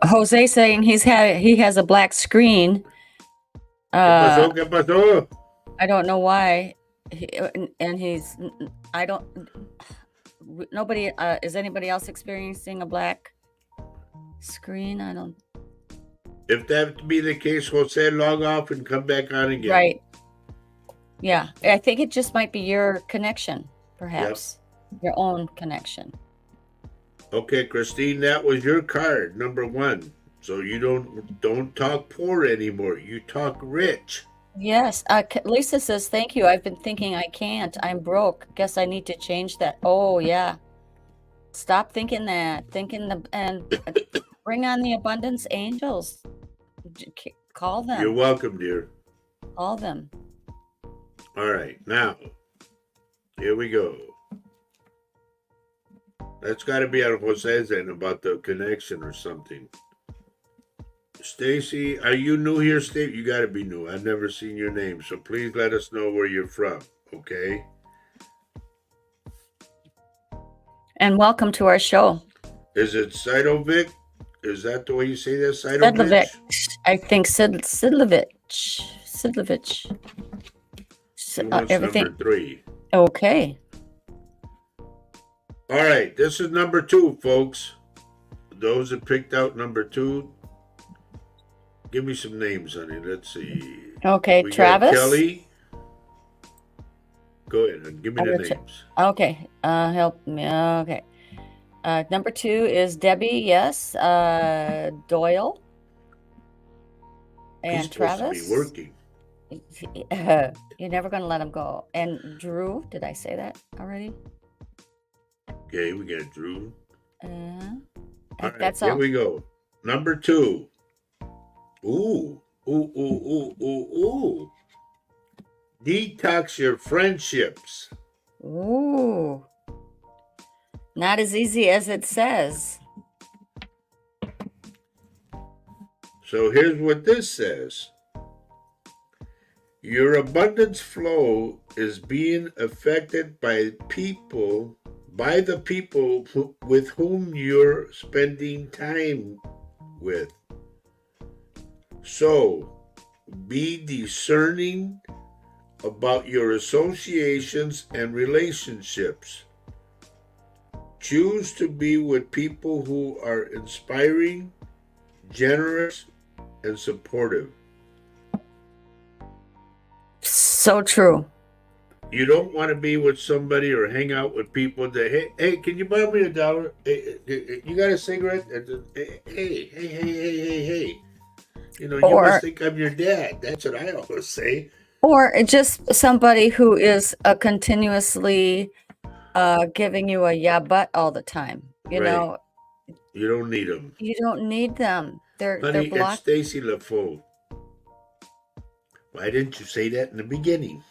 Jose saying he has a black screen. ¿Qué pasó? I don't know why. Nobody, is anybody else experiencing a black screen? I don't. If that be the case, Jose, log off and come back on again. Right. Yeah. I think it just might be your connection, perhaps. Yep. Your own connection. Okay, Christine, that was your card, number 1. So you don't talk poor anymore. You talk rich. Yes. Lisa says, thank you. I've been thinking I can't. I'm broke. Guess I need to change that. Oh, yeah. Stop thinking that. And bring on the abundance angels. Call them. You're welcome, dear. Call them. All right. Now, here we go. That's got to be on Jose's end about the connection or something. Stacy, are you new here, Steve? You got to be new. I've never seen your name, so please let us know where you're from, okay? And welcome to our show. Is it Sidovic? Is that the way you say that? Sidlovic. Sidovich? I think Sidlovich. Sidlovich. He wants number Everything. 3. Okay. All right, this is number 2, folks. Those that picked out number 2, give me some names, honey. Let's see. Okay, We Travis. got Kelly. Go ahead and give me the names. Okay. Help me. Okay. Number 2 is Debbie. Yes. Doyle. And He's supposed Travis. to be working. You're never going to let him go. And Drew. Did I say that already? Okay, we got Drew. All right, that's all. Here we go. Number 2. Ooh. Detox your friendships. Ooh. Not as easy as it says. So here's what this says. Your abundance flow is being affected by the people with whom you're spending time with. So be discerning about your associations and relationships. Choose to be with people who are inspiring, generous, and supportive. So true. You don't want to be with somebody or hang out with people that, hey, can you buy me $1? Hey, you got a cigarette? Hey. You know, you must think I'm your dad. That's what I always say. Or just somebody who is continuously giving you a yeah, but all the time. You know, you don't need them. You don't need them. They're It's blocked. Stacy LaFaux. Why didn't you say that in the beginning?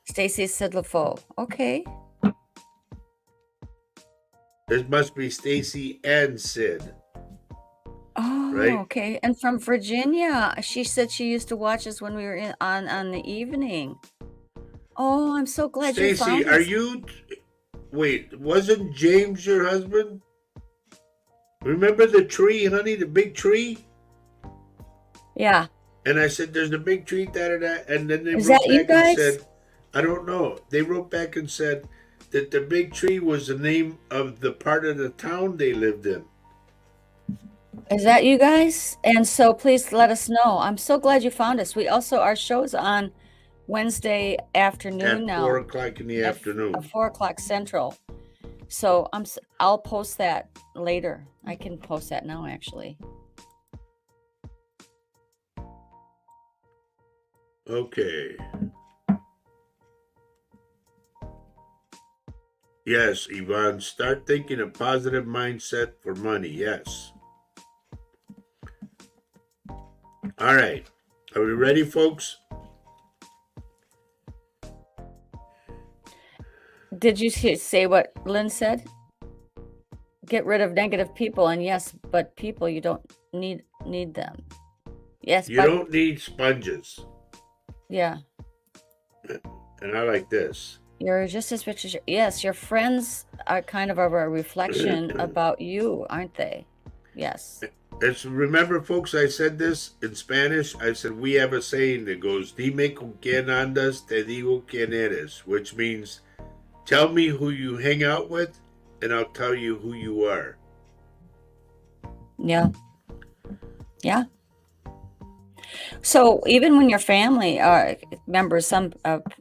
Stacy said LaFaux. Okay. This must be Stacy and Sid. Oh, right? Okay. And from Virginia, she said she used to watch us when we were on the evening. Oh, I'm so glad you found Stacy, are you? Wait, wasn't James your husband? Remember the tree, honey, the big tree? Yeah. And I said, "There's a big tree, da-da-da," and then they wrote back and said, "I don't know." They wrote back and said that the big tree was the name of the part of the town they lived in. Is that you guys? And so please let us know. I'm so glad you found us. We also, our show's on Wednesday afternoon at now. 4 o'clock in the afternoon. 4 o'clock Central. So I'll post that later. I can post that now, actually. Okay. Yes, Yvonne, start thinking a positive mindset for money. Yes. All right. Are we ready, folks? Did you say what Lynn said? Get rid of negative people, and yes, but people, you don't need them. Yes, you don't need sponges. Yeah. And I like this. You're just as rich as yes, your friends are kind of a reflection about you, aren't they? Yes. Remember, folks, I said this in Spanish. I said, we have a saying that goes, dime con quién andas, te digo quién eres, which means, tell me who you hang out with, and I'll tell you who you are. Yeah. Yeah. So even when your family members,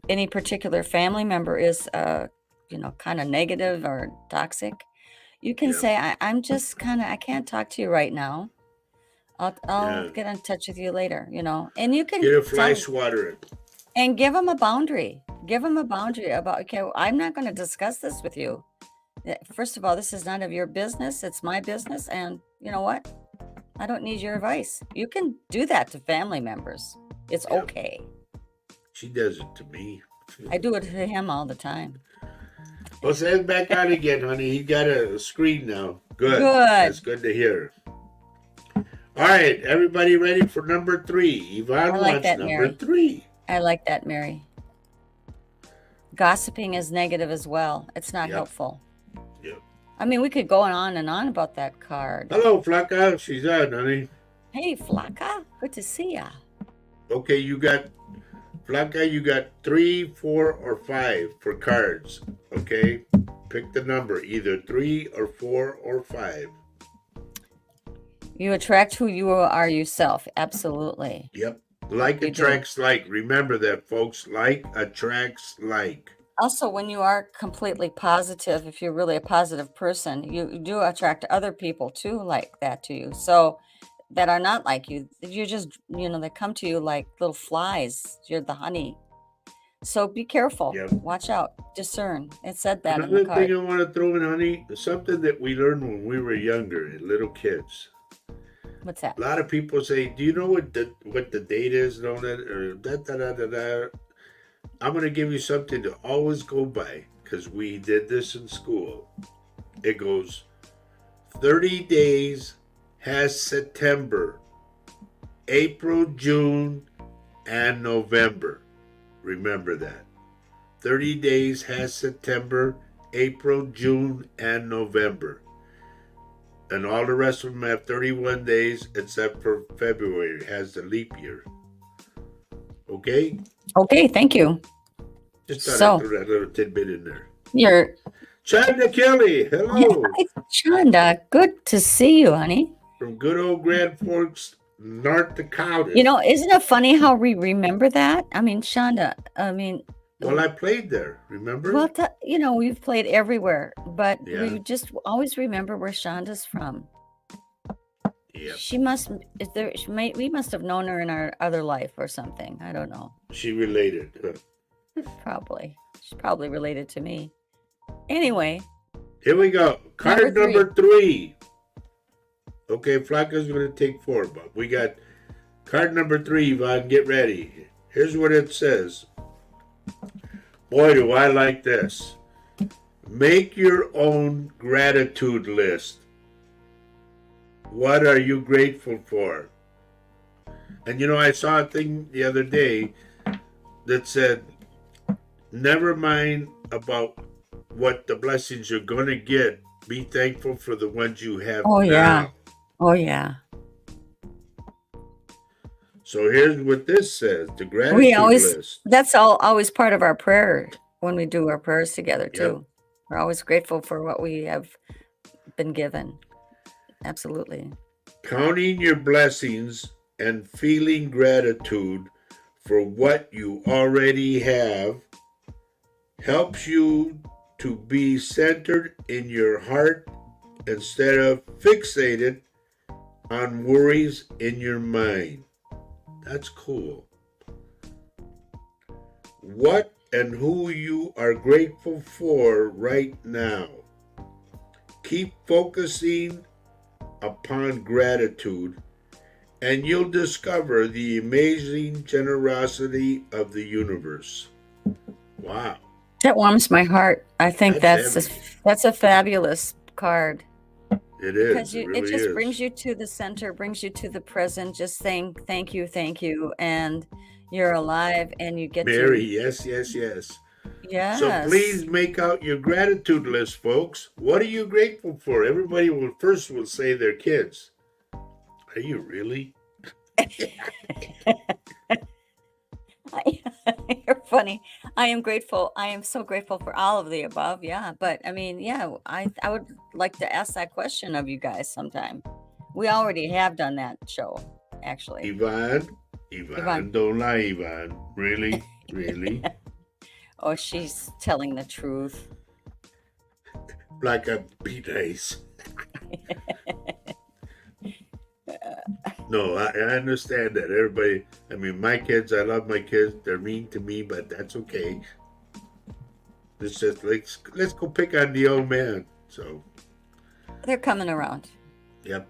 any particular family member is, kind of negative or toxic, you can say, I'm just I can't talk to you right now. I'll get in touch with you later, and you can get a fly swatter and give them a boundary. Give them a boundary about, okay, well, I'm not going to discuss this with you. First of all, this is none of your business. It's my business. And you know what? I don't need your advice. You can do that to family members. It's okay. She does it to me. I do it to him all the time. Well, say it back on again, honey. He got a screen now. Good. That's good to hear. All right, everybody ready for number 3? Yvonne wants number 3. I like that, Mary. Gossiping is negative as well. It's not helpful. Yep. I mean, we could go on and on about that card. Hello, Flaca. She's on, honey. Hey, Flacca, good to see ya. Okay, you got Flaca. You got 3, 4, or 5 for cards. Okay, pick the number, either 3 or 4 or 5. You attract who you are yourself. Absolutely. Yep. Like You do. attracts like. Remember that, folks. Like attracts like. Also, when you are completely positive, if you're really a positive person, you do attract other people too like that to you. So that are not like you. You're just, they come to you like little flies. You're the honey. So be careful. Yep. Watch out. Discern. It said that in the Another card. thing I want to throw in, honey, is something that we learned when we were younger, little kids. What's that? A lot of people say, "Do you know what the date is?" And all that, or da da da da da. I'm gonna give you something to always go by because we did this in school. It goes 30 days has September, April, June, and November. Remember that. 30 days has September, April, June, and November. And all the rest of them have 31 days except for February. It has the leap year. Okay? Okay, thank you. Just thought So- I'd throw that little tidbit in there. You're China Kelly, hello. Chanda. Good to see you, honey. From good old Grand Forks, North Dakota. Isn't it funny how we remember that? I mean, Shonda, Well, I played there, remember? well, we've played everywhere, but Yeah. we just always remember where Shonda's from. Yep. She must, we must have known her in our other life or something. I don't know. She related. Huh? Probably. She's probably related to me. Anyway, Here we go. Card Number number 3. Okay, Flacco's going to take 4, but we got card number 3, Yvonne. Get ready. Here's what it says. Boy, do I like this. Make your own gratitude list. What are you grateful for? And I saw a thing the other day that said, never mind about what the blessings you're going to get. Be thankful for the ones you have Oh, now. yeah. Oh, yeah. So here's what this says, the gratitude list. That's always part of our prayer when we do our prayers together too. Yep. We're always grateful for what we have been given. Absolutely. Counting your blessings and feeling gratitude for what you already have helps you to be centered in your heart instead of fixated on worries in your mind. That's cool. What and who you are grateful for right now. Keep focusing upon gratitude, and you'll discover the amazing generosity of the universe. Wow. That warms my heart. I think That's that's a fabulous card. It is. Because It really it just is. brings you to the center, brings you to the present, just saying thank you, and you're alive and you get Mary, to yes. yes. So please make out your gratitude list, folks. What are you grateful for? Everybody will say their kids. Are you really? You're funny. I am grateful. I am so grateful for all of the above. Yeah. But I mean, yeah, I would like to ask that question of you guys sometime. We already have done that show, actually. Yvonne, don't lie, Yvonne. Really? Oh, she's telling the truth. Like a be nice. No, I understand that. Everybody, my kids, I love my kids. They're mean to me, but that's okay. Let's just let's go pick on the old man. So They're coming around. Yep.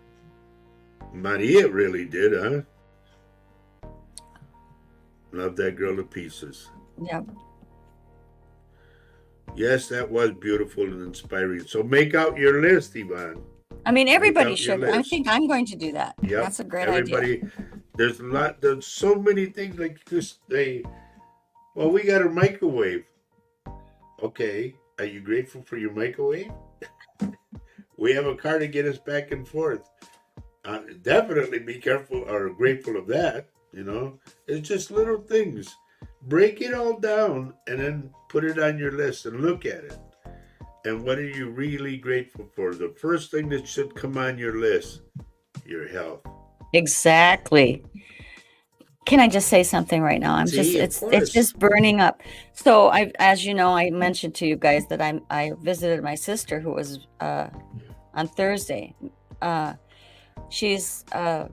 Maria really did, huh? Love that girl to pieces. Yep. Yes, that was beautiful and inspiring. So make out your list, Yvonne. I mean, everybody out your should. I list. think I'm going to do that. Yep. That's a great idea. There's so many things like this. Well, we got a microwave. Okay. Are you grateful for your microwave? We have a car to get us back and forth. Definitely be careful or grateful of that. It's just little things. Break it all down and then put it on your list and look at it. And what are you really grateful for? The first thing that should come on your list, your health. Exactly. Can I just say something right now? I'm just See, of it's course. just burning up. So as you know, I mentioned to you guys that I visited my sister who was on Thursday. Uh she's got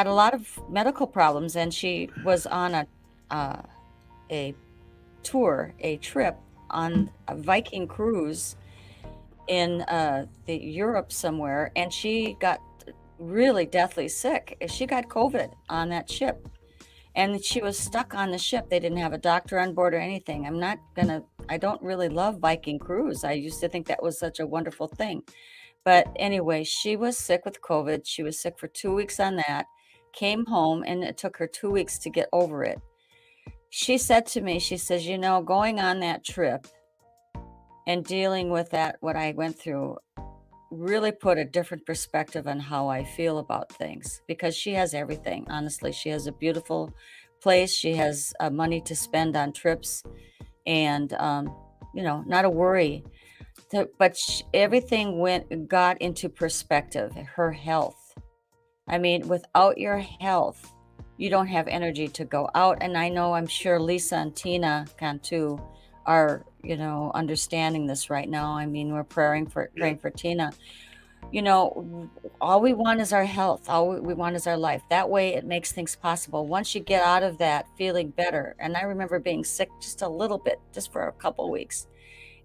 a lot of medical problems, and she was on uh a a trip on a Viking cruise in the Europe somewhere, and she got really deathly sick. She got COVID on that ship, and she was stuck on the ship. They didn't have a doctor on board or anything. I don't really love Viking cruise. I used to think that was such a wonderful thing. But anyway, she was sick with COVID. She was sick for 2 weeks on that, came home, and it took her 2 weeks to get over it. She said to me, she says, going on that trip and dealing with that, what I went through, really put a different perspective on how I feel about things, because she has everything. Honestly, she has a beautiful place. She has money to spend on trips, and not a worry. But everything got into perspective. Her health. I mean, without your health, you don't have energy to go out. And I'm sure Lisa and Tina can too are understanding this right now. I mean, we're praying for Yeah. Tina. All we want is our health. All we want is our life. That way it makes things possible. Once you get out of that feeling better, and I remember being sick just a little bit, just for a couple weeks.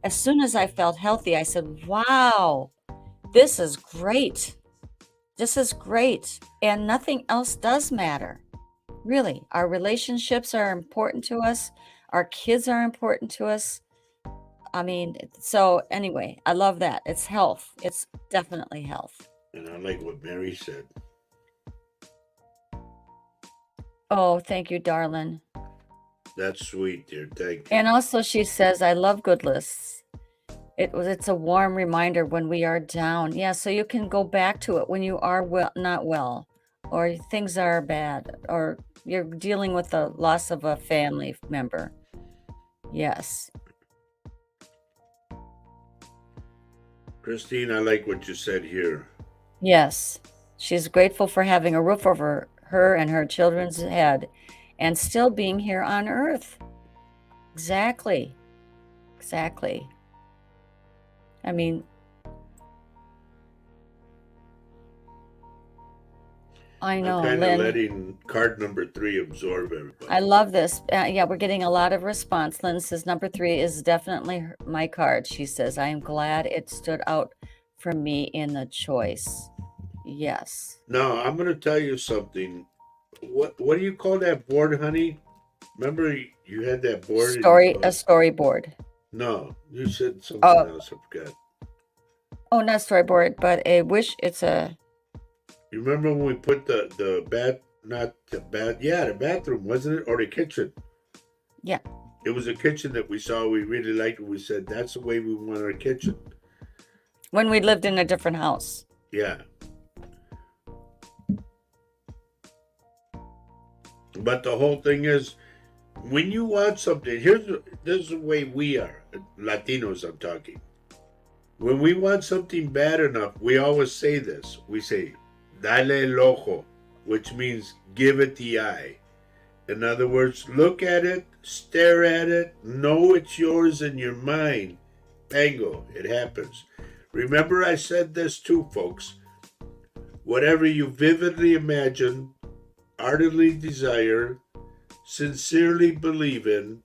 As soon as I felt healthy, I said, wow, this is great. This is great. And nothing else does matter. Really, our relationships are important to us. Our kids are important to us. I mean, so anyway, I love that. It's health. It's definitely health. And I like what Mary said. Oh, thank you, darling. That's sweet, dear. Thank you. And also she says, I love good lists. It's a warm reminder when we are down. Yeah, so you can go back to it when you are not well, or things are bad, or you're dealing with the loss of a family member. Yes. Christine, I like what you said here. Yes. She's grateful for having a roof over her and her children's head and still being here on earth. Exactly. Exactly. I mean, I know, I'm kind of Lynn. letting card number 3 absorb everybody. I love this. Yeah, we're getting a lot of response. Lynn says number 3 is definitely my card. She says, I am glad it stood out for me in the choice. Yes. Now, I'm going to tell you something. What do you call that board, honey? Remember you had that board? A storyboard. No, you said something else. I forgot. Oh, not storyboard, but it's a... You remember when we put the bathroom, wasn't it? Or the kitchen? Yeah. It was a kitchen that we saw we really liked, and we said, that's the way we want our kitchen. When we lived in a different house. Yeah. But the whole thing is, when you want something, this is the way we are, Latinos I'm talking. When we want something bad enough, we always say this. We say, dale el ojo, which means give it the eye. In other words, look at it, stare at it, know it's yours in your mind. Bingo, it happens. Remember I said this too, folks. Whatever you vividly imagine, ardently desire, sincerely believe in,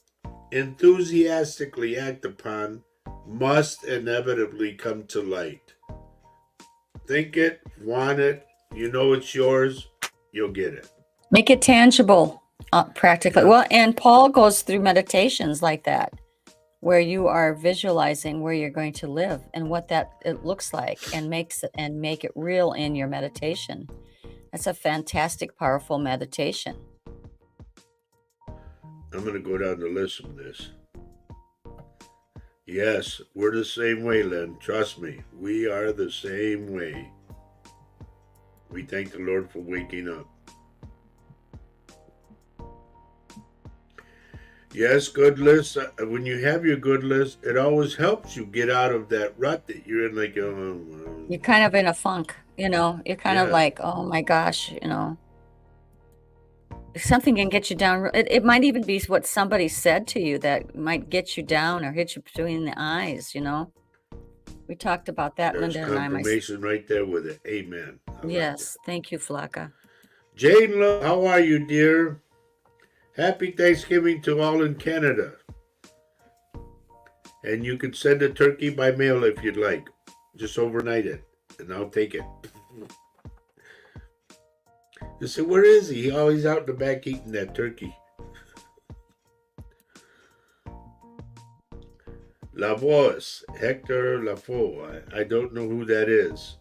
enthusiastically act upon, must inevitably come to light. Think it, want it, you know it's yours, you'll get it. Make it tangible, practically. Yeah. Well, and Paul goes through meditations like that, where you are visualizing where you're going to live and what it looks like, and make it real in your meditation. That's a fantastic, powerful meditation. I'm going to go down the list of this. Yes, we're the same way, Len. Trust me, we are the same way. We thank the Lord for waking up. Yes, good list. When you have your good list, it always helps you get out of that rut that you're in. Like, You're kind of in a funk, you're kind of yeah, like, oh my gosh, something can get you down. It might even be what somebody said to you that might get you down or hit you between the eyes. We talked about that, there's Linda and I. confirmation right there with it. Amen. I like that. Yes, thank you, Flocka. Jane, how are you, dear? Happy Thanksgiving to all in Canada. And you can send a turkey by mail if you'd like. Just overnight it, and I'll take it. You say, where is he? He always out in the back eating that turkey. La Voz, Hector Lafaux. I don't know who that is.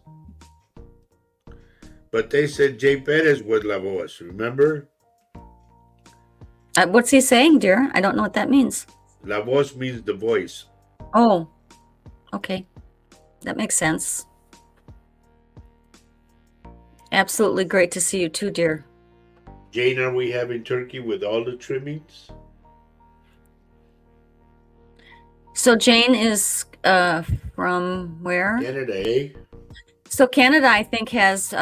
But they said Jay Perez was La Voz, remember? What's he saying, dear? I don't know what that means. La Voz means the voice. Oh, okay. That makes sense. Absolutely great to see you too, dear. Jane, are we having turkey with all the trimmings? So Jane is from where? Canada, eh? So Canada, I think, has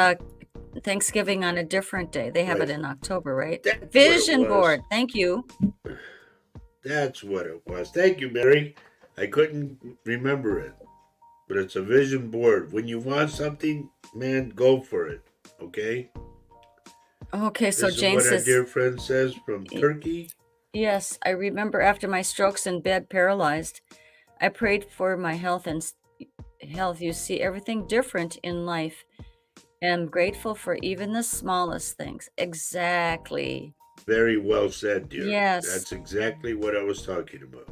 Thanksgiving on a different day. They have Right. it in October, right? That's what it Vision was. board. Thank you. That's what it was. Thank you, Mary. I couldn't remember it. But it's a vision board. When you want something, man, go for it. Okay? Okay, so This is Jane what our says, dear friend says from Turkey. yes, I remember after my strokes in bed, paralyzed, I prayed for my health and health. You see everything different in life. And I'm grateful for even the smallest things. Exactly. Very well said, dear. Yes. That's exactly what I was talking about.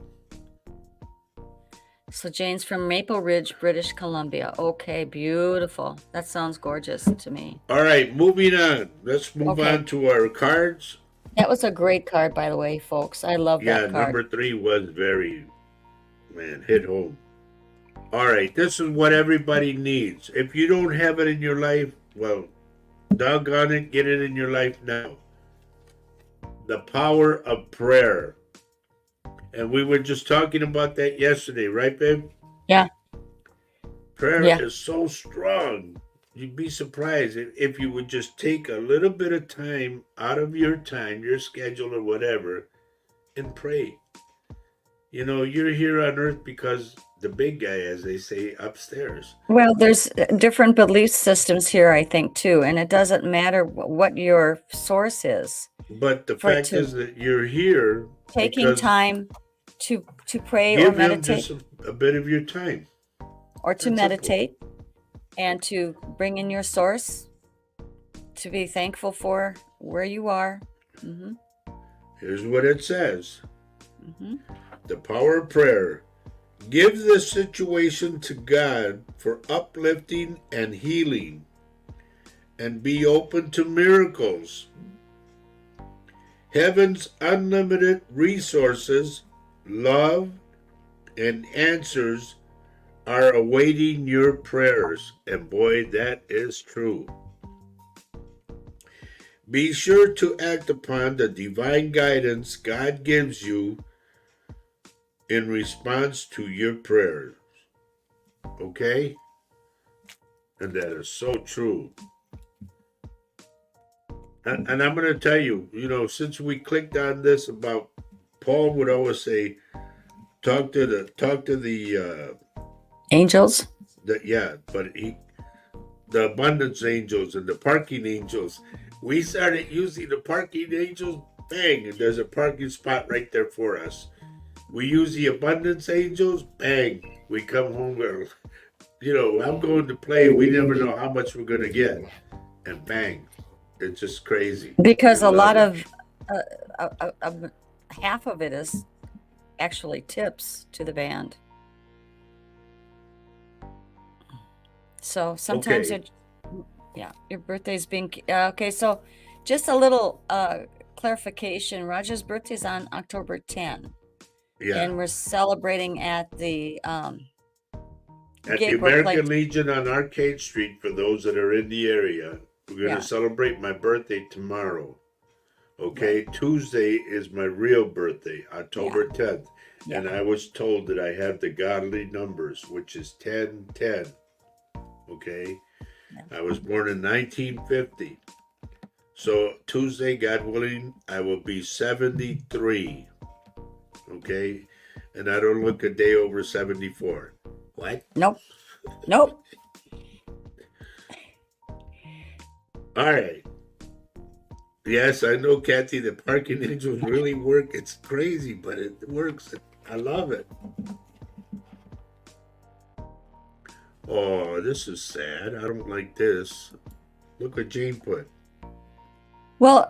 So Jane's from Maple Ridge, British Columbia. Okay, beautiful. That sounds gorgeous to me. All right, moving on. Let's move Okay. on to our cards. That was a great card, by the way, folks. I love Yeah, that card. number 3 was very, man, hit home. All right, this is what everybody needs. If you don't have it in your life, well, doggone it, get it in your life now. The power of prayer. And we were just talking about that yesterday, right, babe? Yeah. Prayer Yeah. is so strong. You'd be surprised if you would just take a little bit of time out of your time, your schedule or whatever, and pray. You know, you're here on earth because the big guy, as they say, upstairs. Well, there's different belief systems here, I think, too. And it doesn't matter what your source is. But the For it fact to- is that you're here Taking because time to pray or give him meditate just a bit of your time. or to That's meditate and to bring in your source, to be thankful for where you are. Mm-hmm. Here's what it says. Mm-hmm. The power of prayer. Give the situation to God for uplifting and healing, and be open to miracles. Heaven's unlimited resources, love, and answers are awaiting your prayers. And boy, that is true. Be sure to act upon the divine guidance God gives you in response to your prayers. Okay? And that is so true. And I'm going to tell you, since we clicked on this about Paul would always say, talk to the Angels. The abundance angels and the parking angels. We started using the parking angels, bang, and there's a parking spot right there for us. We use the abundance angels, bang, we come home with, I'm going to play. We never know how much we're going to get. And bang, it's just crazy. Because a lot of half of it is actually tips to the band. So sometimes your birthday's being okay. So just a little clarification. Roger's birthday's on October 10. Yeah. and we're celebrating at the At the Gabriel Place. American Legion on Arcade Street, for those that are in the area, we're going to Yeah, celebrate my birthday tomorrow. right. Okay, Tuesday is my real birthday, Yeah, October 10th. yeah, And I was told that I have the godly numbers, which is 1010. Okay, yeah. I was born in 1950. So Tuesday, God willing, I will be 73. Okay, and I don't look a day over 74. What? Nope, nope. All right. Yes, I know, Kathy. The parking angels really work. It's crazy, but it works. I love it. Oh, this is sad. I don't like this. Look what Jane put. Well,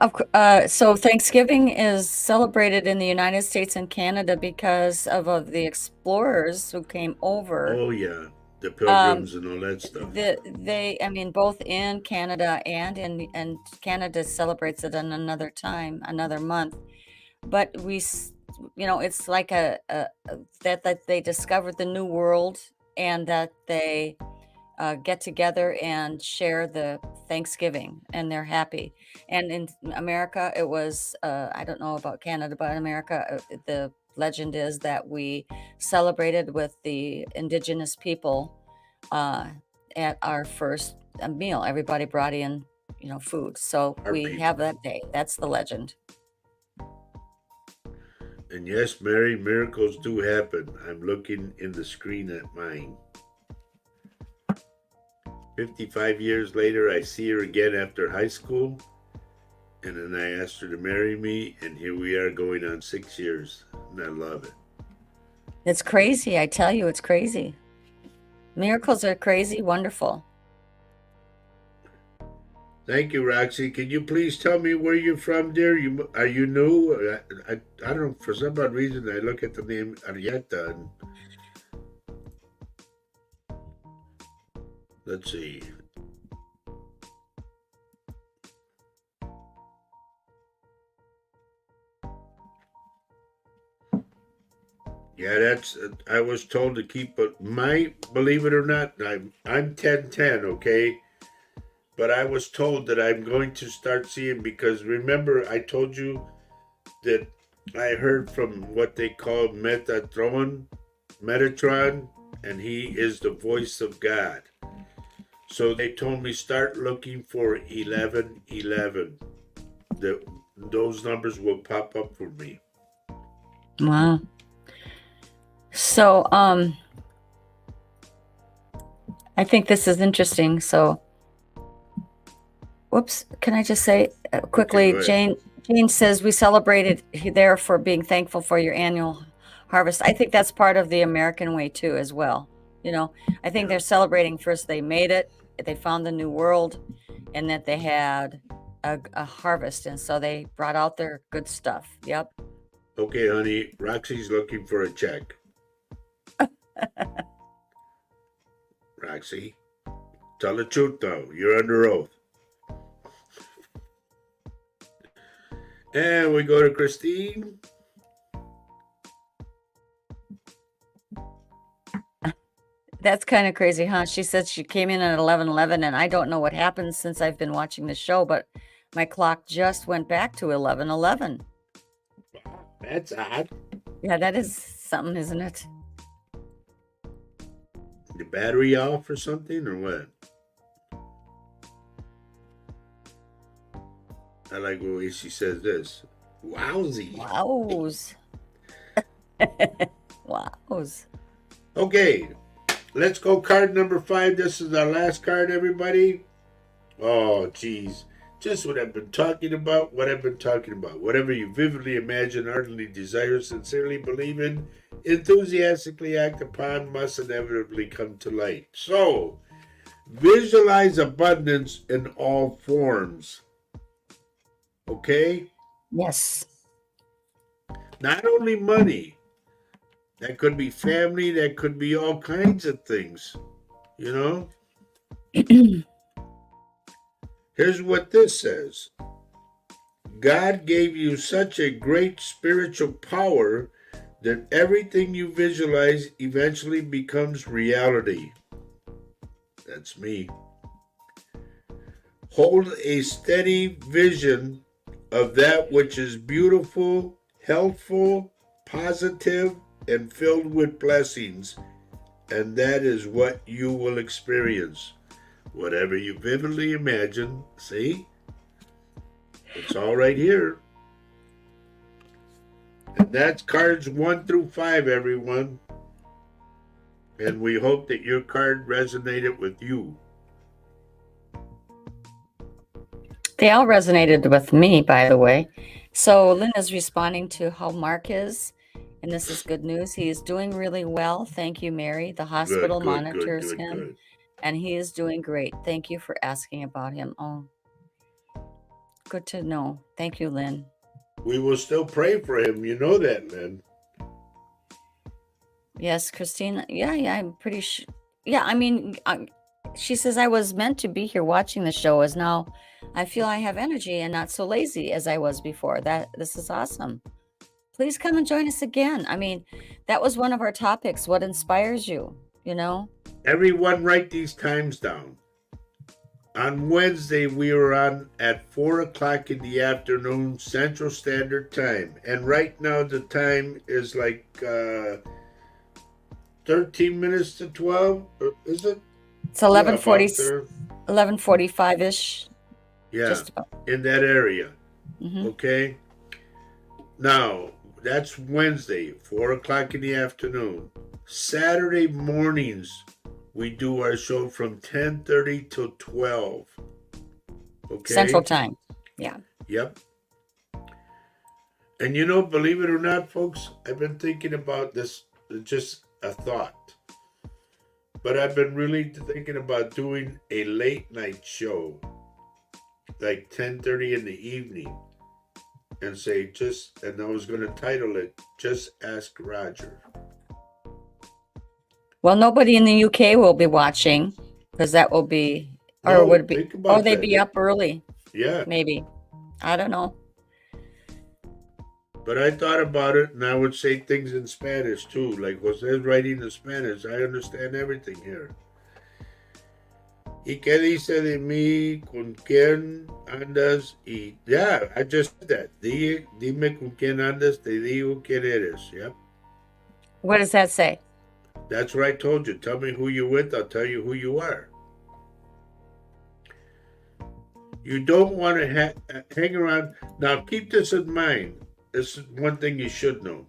so Thanksgiving is celebrated in the United States and Canada because of the explorers who came over. Oh yeah, the Um, pilgrims and all that stuff. I mean, both in Canada and Canada celebrates it in another time, another month. But it's like that they discovered the New World and that they get together and share the Thanksgiving, and they're happy. And in America, it was, I don't know about Canada, but in America, the legend is that we celebrated with the indigenous people uh, at our first meal. Everybody brought in, food. So Our we have people. that day. That's the legend. And yes, Mary, miracles do happen. I'm looking in the screen at mine. 55 years later, I see her again after high school. And then I asked her to marry me, and here we are going on 6 years. And I love it. It's crazy. I tell you, it's crazy. Miracles are crazy, wonderful. Thank you, Roxy. Can you please tell me where you're from, dear? Are you new? I don't know. For some odd reason, I look at the name Arietta, and let's see. Yeah, that's. I was told to keep, but believe it or not, I'm 1010. Okay, but I was told that I'm going to start seeing, because remember I told you that I heard from what they call Metatron, and he is the voice of God. So they told me start looking for 1111. Those numbers will pop up for me. Wow. So, I think this is interesting. So, whoops, can I just say quickly, Okay, go ahead. Jane says we celebrated there for being thankful for your annual harvest. I think that's part of the American way too, as well. I think Yeah. they're celebrating first they made it, they found the new world, and that they had a harvest, and so they brought out their good stuff. Yep. Okay, honey. Roxy's looking for a check. Roxy, tell the truth though. You're under oath. And we go to Christine. That's kind of crazy, huh? She said she came in at 11:11, and I don't know what happened since I've been watching the show, but my clock just went back to 11:11. That's odd. Yeah, that is something, isn't it? The battery off or something, or what? I like the way she says this. Wowsy. Wows. Wows. Okay, let's go card number 5. This is our last card, everybody. Oh, geez. Just what I've been talking about, Whatever you vividly imagine, ardently desire, sincerely believe in, enthusiastically act upon, must inevitably come to light. So, visualize abundance in all forms. Okay? Yes. Not only money. That could be family, that could be all kinds of things. You know? Here's what this says: God gave you such a great spiritual power that everything you visualize eventually becomes reality. That's me. Hold a steady vision of that which is beautiful, healthful, positive, and filled with blessings, and that is what you will experience. Whatever you vividly imagine, see? It's all right here. And that's cards 1 through 5, everyone. And we hope that your card resonated with you. They all resonated with me, by the way. So Lynn is responding to how Mark is, and this is good news. He is doing really well. Thank you, Mary. The hospital monitors him, Good. and he is doing great. Thank you for asking about him. Oh, good to know. Thank you, Lynn. We will still pray for him. You know that, Lynn. Yes, Christine. Yeah, I'm pretty sure. Yeah, I mean, she says I was meant to be here watching the show. As now, I feel I have energy and not so lazy as I was before. This is awesome. Please come and join us again. I mean, that was one of our topics. What inspires you? You know. Everyone, write these times down. On Wednesday, we were on at 4 o'clock in the afternoon, Central Standard Time. And right now, the time is like 13 minutes to 12. Is it? It's 11:45 ish. Yeah, Just about. in that area. Mm-hmm. Okay. Now, that's Wednesday, 4 o'clock in the afternoon. Saturday mornings, we do our show from 10:30 till 12. Okay. Central Time. Yeah. Yep. And you know, believe it or not, folks, I've been thinking about this, just a thought. But I've been really thinking about doing a late night show, like 10:30 in the evening, and say and I was going to title it, Just Ask Roger. Well, nobody in the UK will be watching because that will be, or would it be, or they'd be up early. Yeah. Maybe. I don't know. But I thought about it, and I would say things in Spanish too. Like Jose's writing in Spanish, I understand everything here. ¿Y qué dice de mí? ¿Con quién andas? Y yeah, I just said that. Dime con quién andas, te digo quién eres. Yep. What does that say? That's what I told you. Tell me who you're with, I'll tell you who you are. You don't want to hang around. Now, keep this in mind. This is one thing you should know.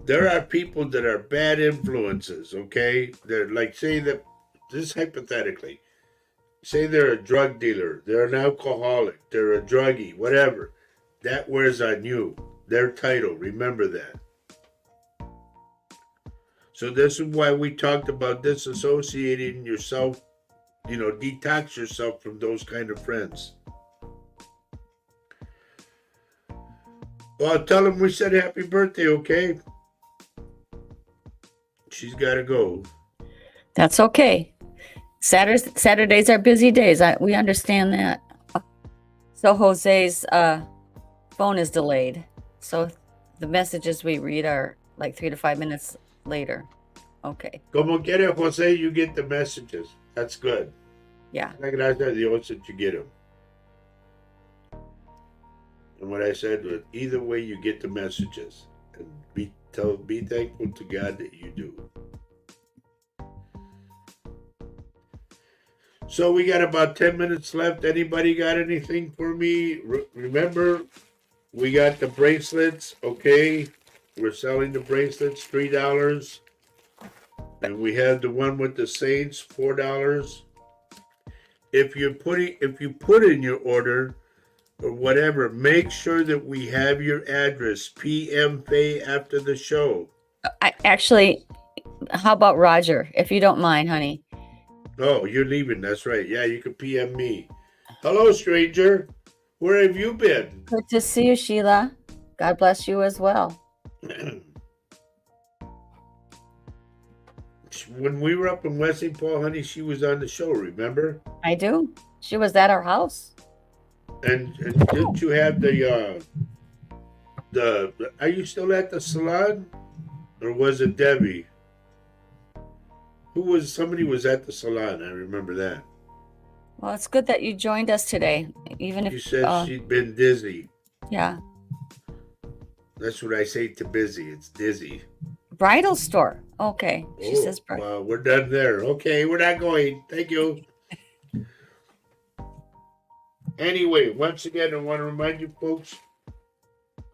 There are people that are bad influences, okay? They're like, say that, this hypothetically, say they're a drug dealer, they're an alcoholic, they're a druggie, whatever. That wears on you. Their title, remember that. So this is why we talked about disassociating yourself, detox yourself from those kind of friends. Well, tell them we said happy birthday, okay? She's got to go. That's okay. Saturdays are busy days. We understand that. So Jose's phone is delayed. So the messages we read are like 3 to 5 minutes later. Okay. Como quiere, Jose, you get the messages. That's good. Yeah. Gracias a Dios that you get them. And what I said was, either way, you get the messages. And be thankful to God that you do. So we got about 10 minutes left. Anybody got anything for me? Remember, we got the bracelets, okay? We're selling the bracelets, $3. And we have the one with the saints, $4. If you put in your order or whatever, make sure that we have your address. PM Faye after the show. How about Roger, if you don't mind, honey? Oh, you're leaving. That's right. Yeah, you can PM me. Hello, stranger. Where have you been? Good to see you, Sheila. God bless you as well. When we were up in West St. Paul, honey, she was on the show, remember? I do. She was at our house. And didn't you have the Are you still at the salon, or was it Debbie? Somebody was at the salon? I remember that. Well, it's good that you joined us today, even She if, said she'd been dizzy. yeah. That's what I say to busy. It's dizzy. Bridal store. Okay. She Oh, says bridal. well, we're done there. Okay, we're not going. Thank you. Anyway, once again, I want to remind you folks,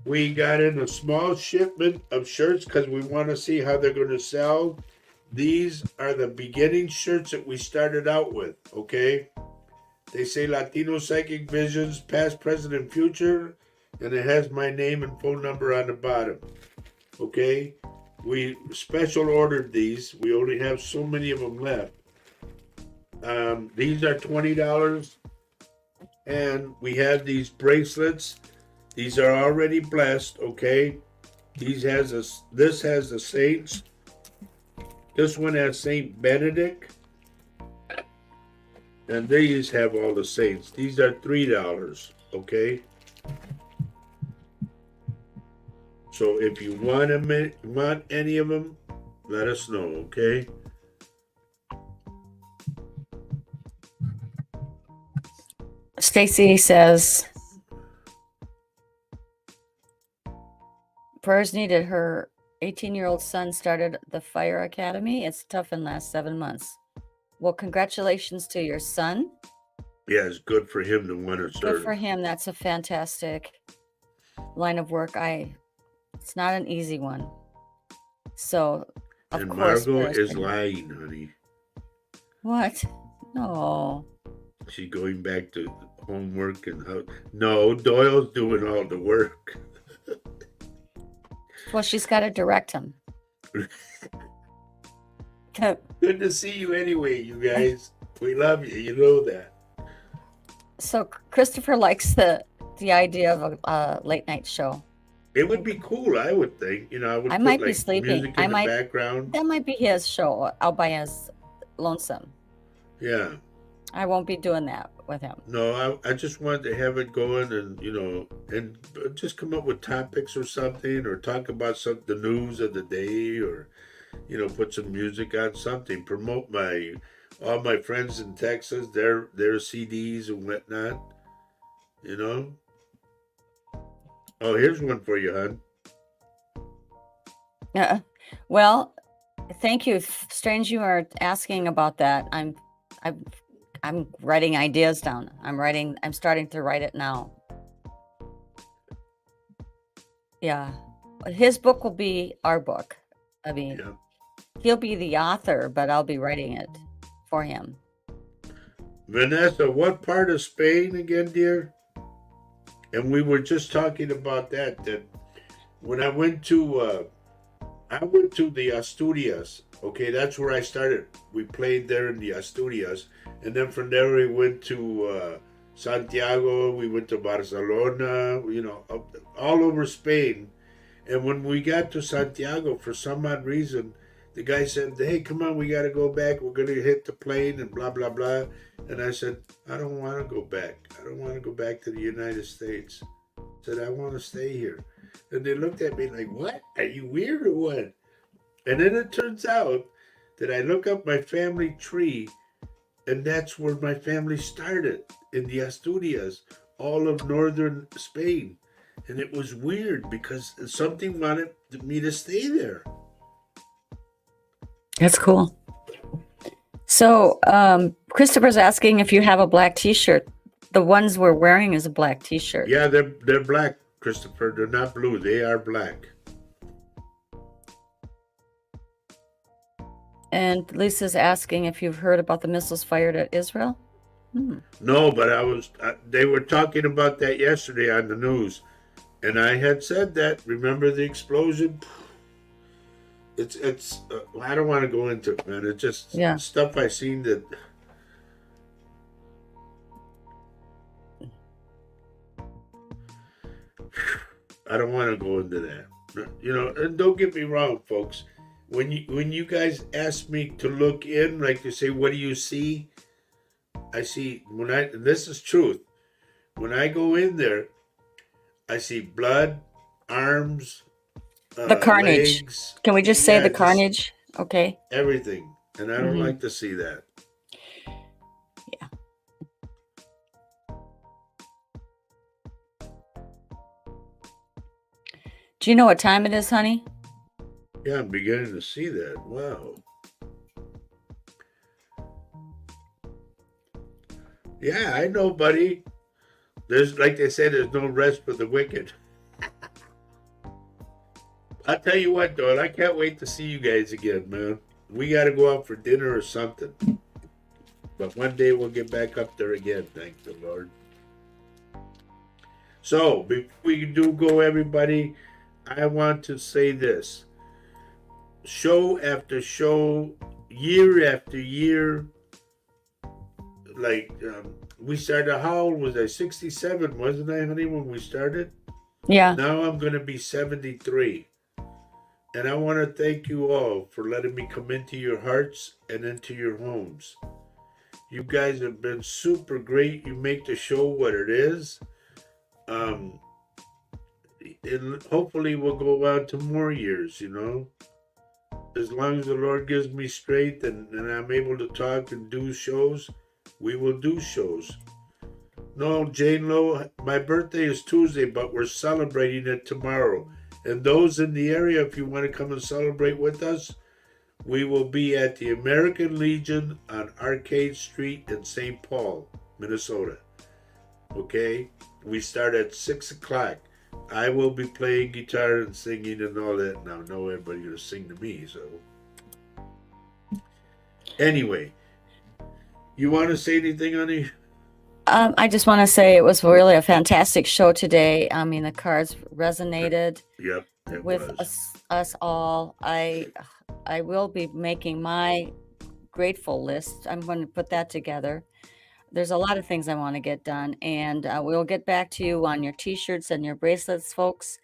we got in a small shipment of shirts because we want to see how they're going to sell. These are the beginning shirts that we started out with, okay? They say Latino Psychic Visions, past, present, and future, and it has my name and phone number on the bottom, okay? We special ordered these. We only have so many of them left. These are $20, and we have these bracelets. These are already blessed, okay? This has the saints. This one has Saint Benedict, and these have all the saints. These are $3, okay? So if you want any of them, let us know, okay? Stacy says prayers needed. Her 18-year-old son started the fire academy. It's tough in the last 7 months. Well, congratulations to your son. Yeah, it's good for him to want to serve. Good for him. That's a fantastic line of work. It's not an easy one. So, of And course, Margot is lying, honey. What? No. She's going back to homework and how. No, Doyle's doing all the work. Well, she's got to direct him. Good to see you anyway, you guys. We love you. You know that. So Christopher likes the idea of a late night show. It would be cool, I would think. You know, I would put might be like sleeping. music in the background. That might be his show out by his lonesome. Yeah. I won't be doing that with him. No, I just wanted to have it going and, you know, and just come up with topics or something, or talk about the news of the day, or, you know, put some music on something, promote all my friends in Texas, their CDs and whatnot, you know. Oh, here's one for you, hon. Well, thank you. Strange you are asking about that. I'm writing ideas down. I'm starting to write it now. Yeah. His book will be our book. I mean, yeah. He'll be the author, but I'll be writing it for him. Vanessa, what part of Spain again, dear? And we were just talking about that when I went to the Asturias. Okay, that's where I started. We played there in the Asturias, and then from there we went to Santiago. We went to Barcelona. You know, all over Spain. And when we got to Santiago, for some odd reason, the guy said, "Hey, come on, we got to go back. We're going to hit the plane and blah, blah, blah." And I said, "I don't want to go back. I don't want to go back to the United States." I said, "I want to stay here." And they looked at me like, "What? Are you weird or what?" And then it turns out that I look up my family tree, and that's where my family started, in the Asturias, all of northern Spain. And it was weird because something wanted me to stay there. That's cool. So Christopher's asking if you have a black t-shirt. The ones we're wearing is a black t-shirt. Yeah, they're black, Christopher. They're not blue. They are black. And Lisa's asking if you've heard about the missiles fired at Israel. No, but they were talking about that yesterday on the news. And I had said that. Remember the explosion? It's I don't want to go into it, man. It's just stuff I seen that. I don't want to go into that. You know, and don't get me wrong, folks. When you guys ask me to look in, like you say, what do you see? I see this is truth. When I go in there, I see blood, arms, The carnage. legs. Can we just say Yeah, the just carnage? Okay. everything. And I don't Mm-hmm. like to see that. Yeah. Do you know what time it is, honey? Yeah, I'm beginning to see that. Wow. Yeah, I know, buddy. There's, like they say, there's no rest for the wicked. I'll tell you what, though, I can't wait to see you guys again, man. We got to go out for dinner or something. But one day we'll get back up there again, thank the Lord. So, before we do go, everybody, I want to say this. Show after show, year after year, like we started, how old was I? 67, wasn't I, honey, when we started? Yeah. Now I'm going to be 73. And I want to thank you all for letting me come into your hearts and into your homes. You guys have been super great. You make the show what it is. Um, and hopefully we'll go on to more years, you know. As long as the Lord gives me strength and I'm able to talk and do shows, we will do shows. No, Jane Lowe, my birthday is Tuesday, but we're celebrating it tomorrow. And those in the area, if you want to come and celebrate with us, we will be at the American Legion on Arcade Street in St. Paul, Minnesota. Okay? We start at 6 o'clock. I will be playing guitar and singing and all that. Now, no everybody's going to sing to me, so. Anyway, you want to say anything, honey? I just want to say it was really a fantastic show today. I mean, the cards resonated Yep, it with was. us all. I will be making my grateful list. I'm going to put that together. There's a lot of things I want to get done, and we'll get back to you on your T-shirts and your bracelets, folks.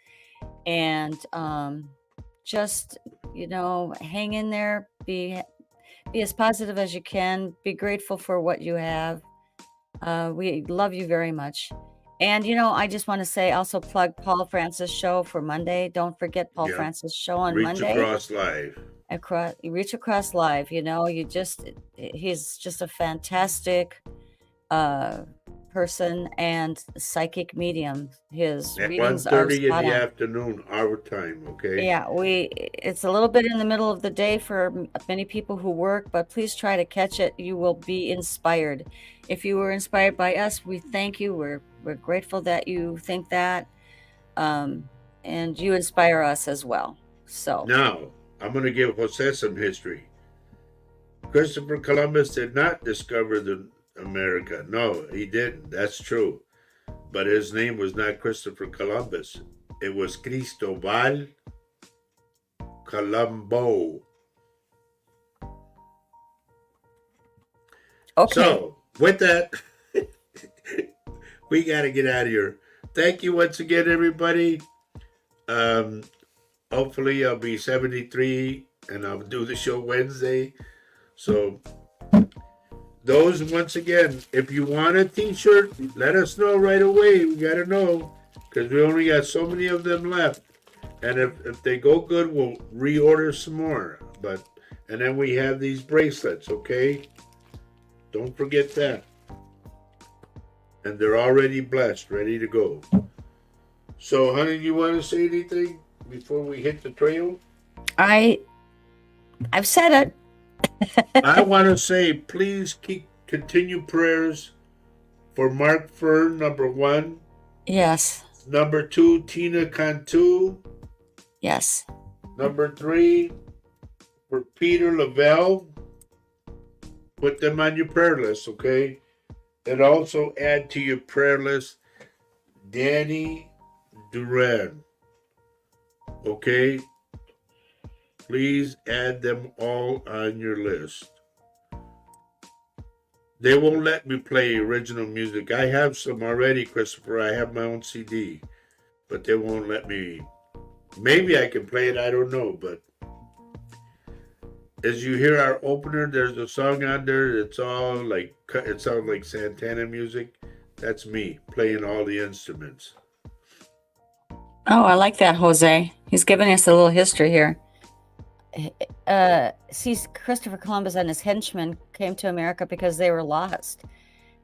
And just hang in there. Be as positive as you can. Be grateful for what you have. We love you very much. And I just want to say also plug Paul Francis show for Monday. Don't forget Paul Yep. Francis show on Reach Monday. Across Live. Reach Across Live. He's just a fantastic person and psychic medium. His At readings are 1:30 in spot the on. afternoon, our time, okay? Yeah, it's a little bit in the middle of the day for many people who work, but please try to catch it. You will be inspired. If you were inspired by us, we thank you. We're grateful that you think that, and you inspire us as well. So Now, I'm going to give Jose some history. Christopher Columbus did not discover America. No, he didn't. That's true. But his name was not Christopher Columbus. It was Cristobal Colombo. okay, So, with that, we got to get out of here. Thank you once again, everybody. Hopefully, I'll be 73 and I'll do the show Wednesday. So, those, once again, if you want a t-shirt, let us know right away. We got to know because we only got so many of them left. And if they go good, we'll reorder some more. And then we have these bracelets, okay? Don't forget that. And they're already blessed, ready to go. So, honey, you want to say anything before we hit the trail? I've said it. I want to say, please continue prayers for Mark Fern, number 1. Yes. Number 2, Tina Cantu. Yes. Number 3, for Peter Lavelle. Put them on your prayer list, okay? And also add to your prayer list Danny Duran. Okay? Please add them all on your list. They won't let me play original music. I have some already, Christopher. I have my own CD. But they won't let me. Maybe I can play it, I don't know. But as you hear our opener, there's a song on there. It's all like, it sounds like Santana music. That's me playing all the instruments. Oh, I like that, Jose. He's giving us a little history here. See, Christopher Columbus and his henchmen came to America because they were lost.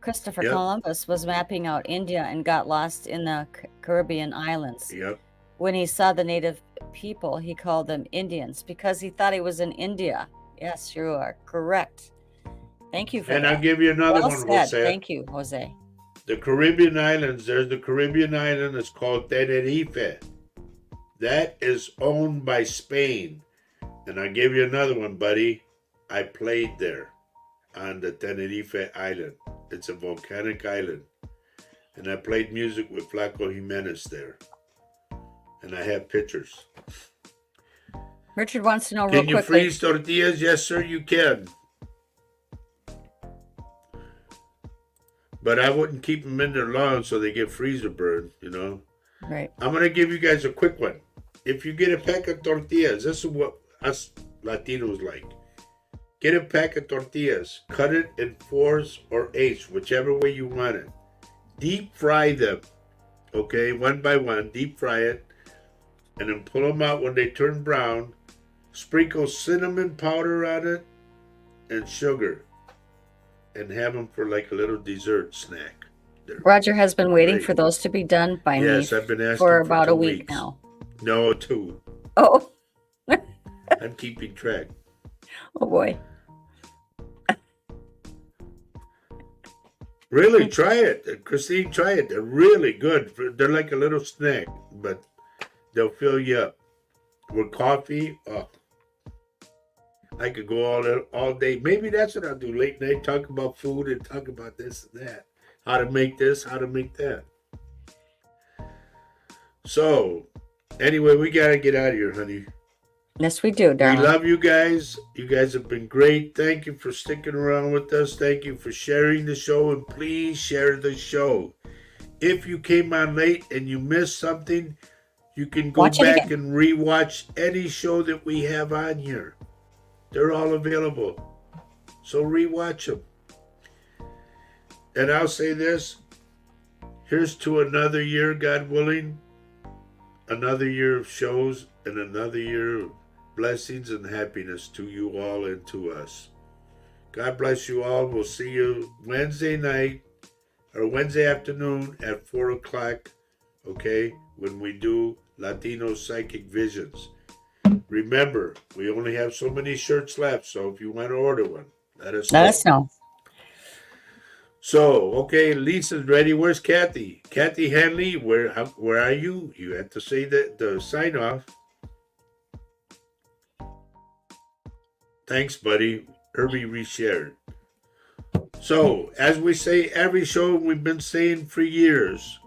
Christopher Yep. Columbus was mapping out India and got lost in the Caribbean islands. Yep. When he saw the native people, he called them Indians because he thought he was in India. Yes, you are correct. Thank you for And that. I'll give you another Well one, said. Jose. Thank you, Jose. The Caribbean islands, there's the Caribbean island, it's called Tenerife. That is owned by Spain. And I'll give you another one, buddy. I played there on the Tenerife island. It's a volcanic island. And I played music with Flaco Jimenez there. And I have pictures. Richard wants to know real Can you quickly. freeze tortillas? Yes, sir, you can. But I wouldn't keep them in there long so they get freezer burn, you know. Right. I'm going to give you guys a quick one. If you get a pack of tortillas, this is what us Latinos like. Get a pack of tortillas, cut it in 4s or 8s, whichever way you want it. Deep fry them, okay, one by one, deep fry it, and then pull them out when they turn brown. Sprinkle cinnamon powder on it and sugar, and have them for like a little dessert snack. Roger has been waiting Great. for those to be done by me. Yes, I've been asking for about for 2 a week weeks. now. No, 2. Oh. I'm keeping track. Oh boy. Really, try it. Christine, try it. They're really good. They're like a little snack, but they'll fill you up. With coffee, oh, I could go all day. Maybe that's what I'll do. Late night, talk about food and talk about this and that. How to make this, how to make that. So, anyway, we got to get out of here, honey. Yes, we do, darling. We love you guys. You guys have been great. Thank you for sticking around with us. Thank you for sharing the show, and please share the show. If you came on late and you missed something, you can go back and rewatch any show that we have on here. They're all available. So rewatch them. And I'll say this. Here's to another year, God willing. Another year of shows and another year of blessings and happiness to you all and to us. God bless you all. We'll see you Wednesday night or Wednesday afternoon at 4 o'clock, okay, when we do Latino Psychic Visions. Remember, we only have so many shirts left, so if you want to order one, let us know. So, okay, Lisa's ready. Where's Kathy? Kathy Hanley, where are you? You have to say the sign off. Thanks, buddy. Herbie reshared. So, as we say every show, we've been saying for years,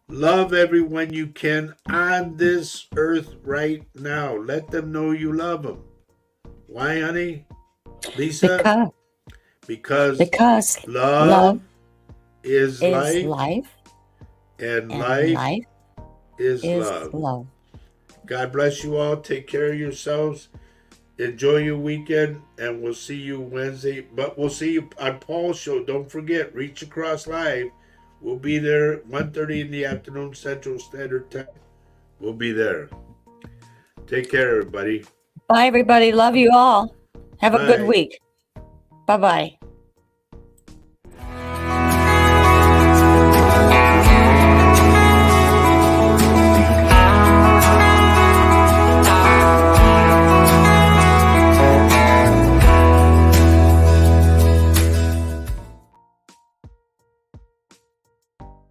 love everyone you can on this earth right now. Let them know you love them. Why, honey? Lisa? Because love is life, and life is love. God bless you all. Take care of yourselves. Enjoy your weekend, and we'll see you Wednesday. But we'll see you on Paul's show. Don't forget, Reach Across Live. We'll be there 1:30 in the afternoon Central Standard Time. We'll be there. Take care, everybody. Bye, everybody. Love you all. Have a good week. Bye-bye.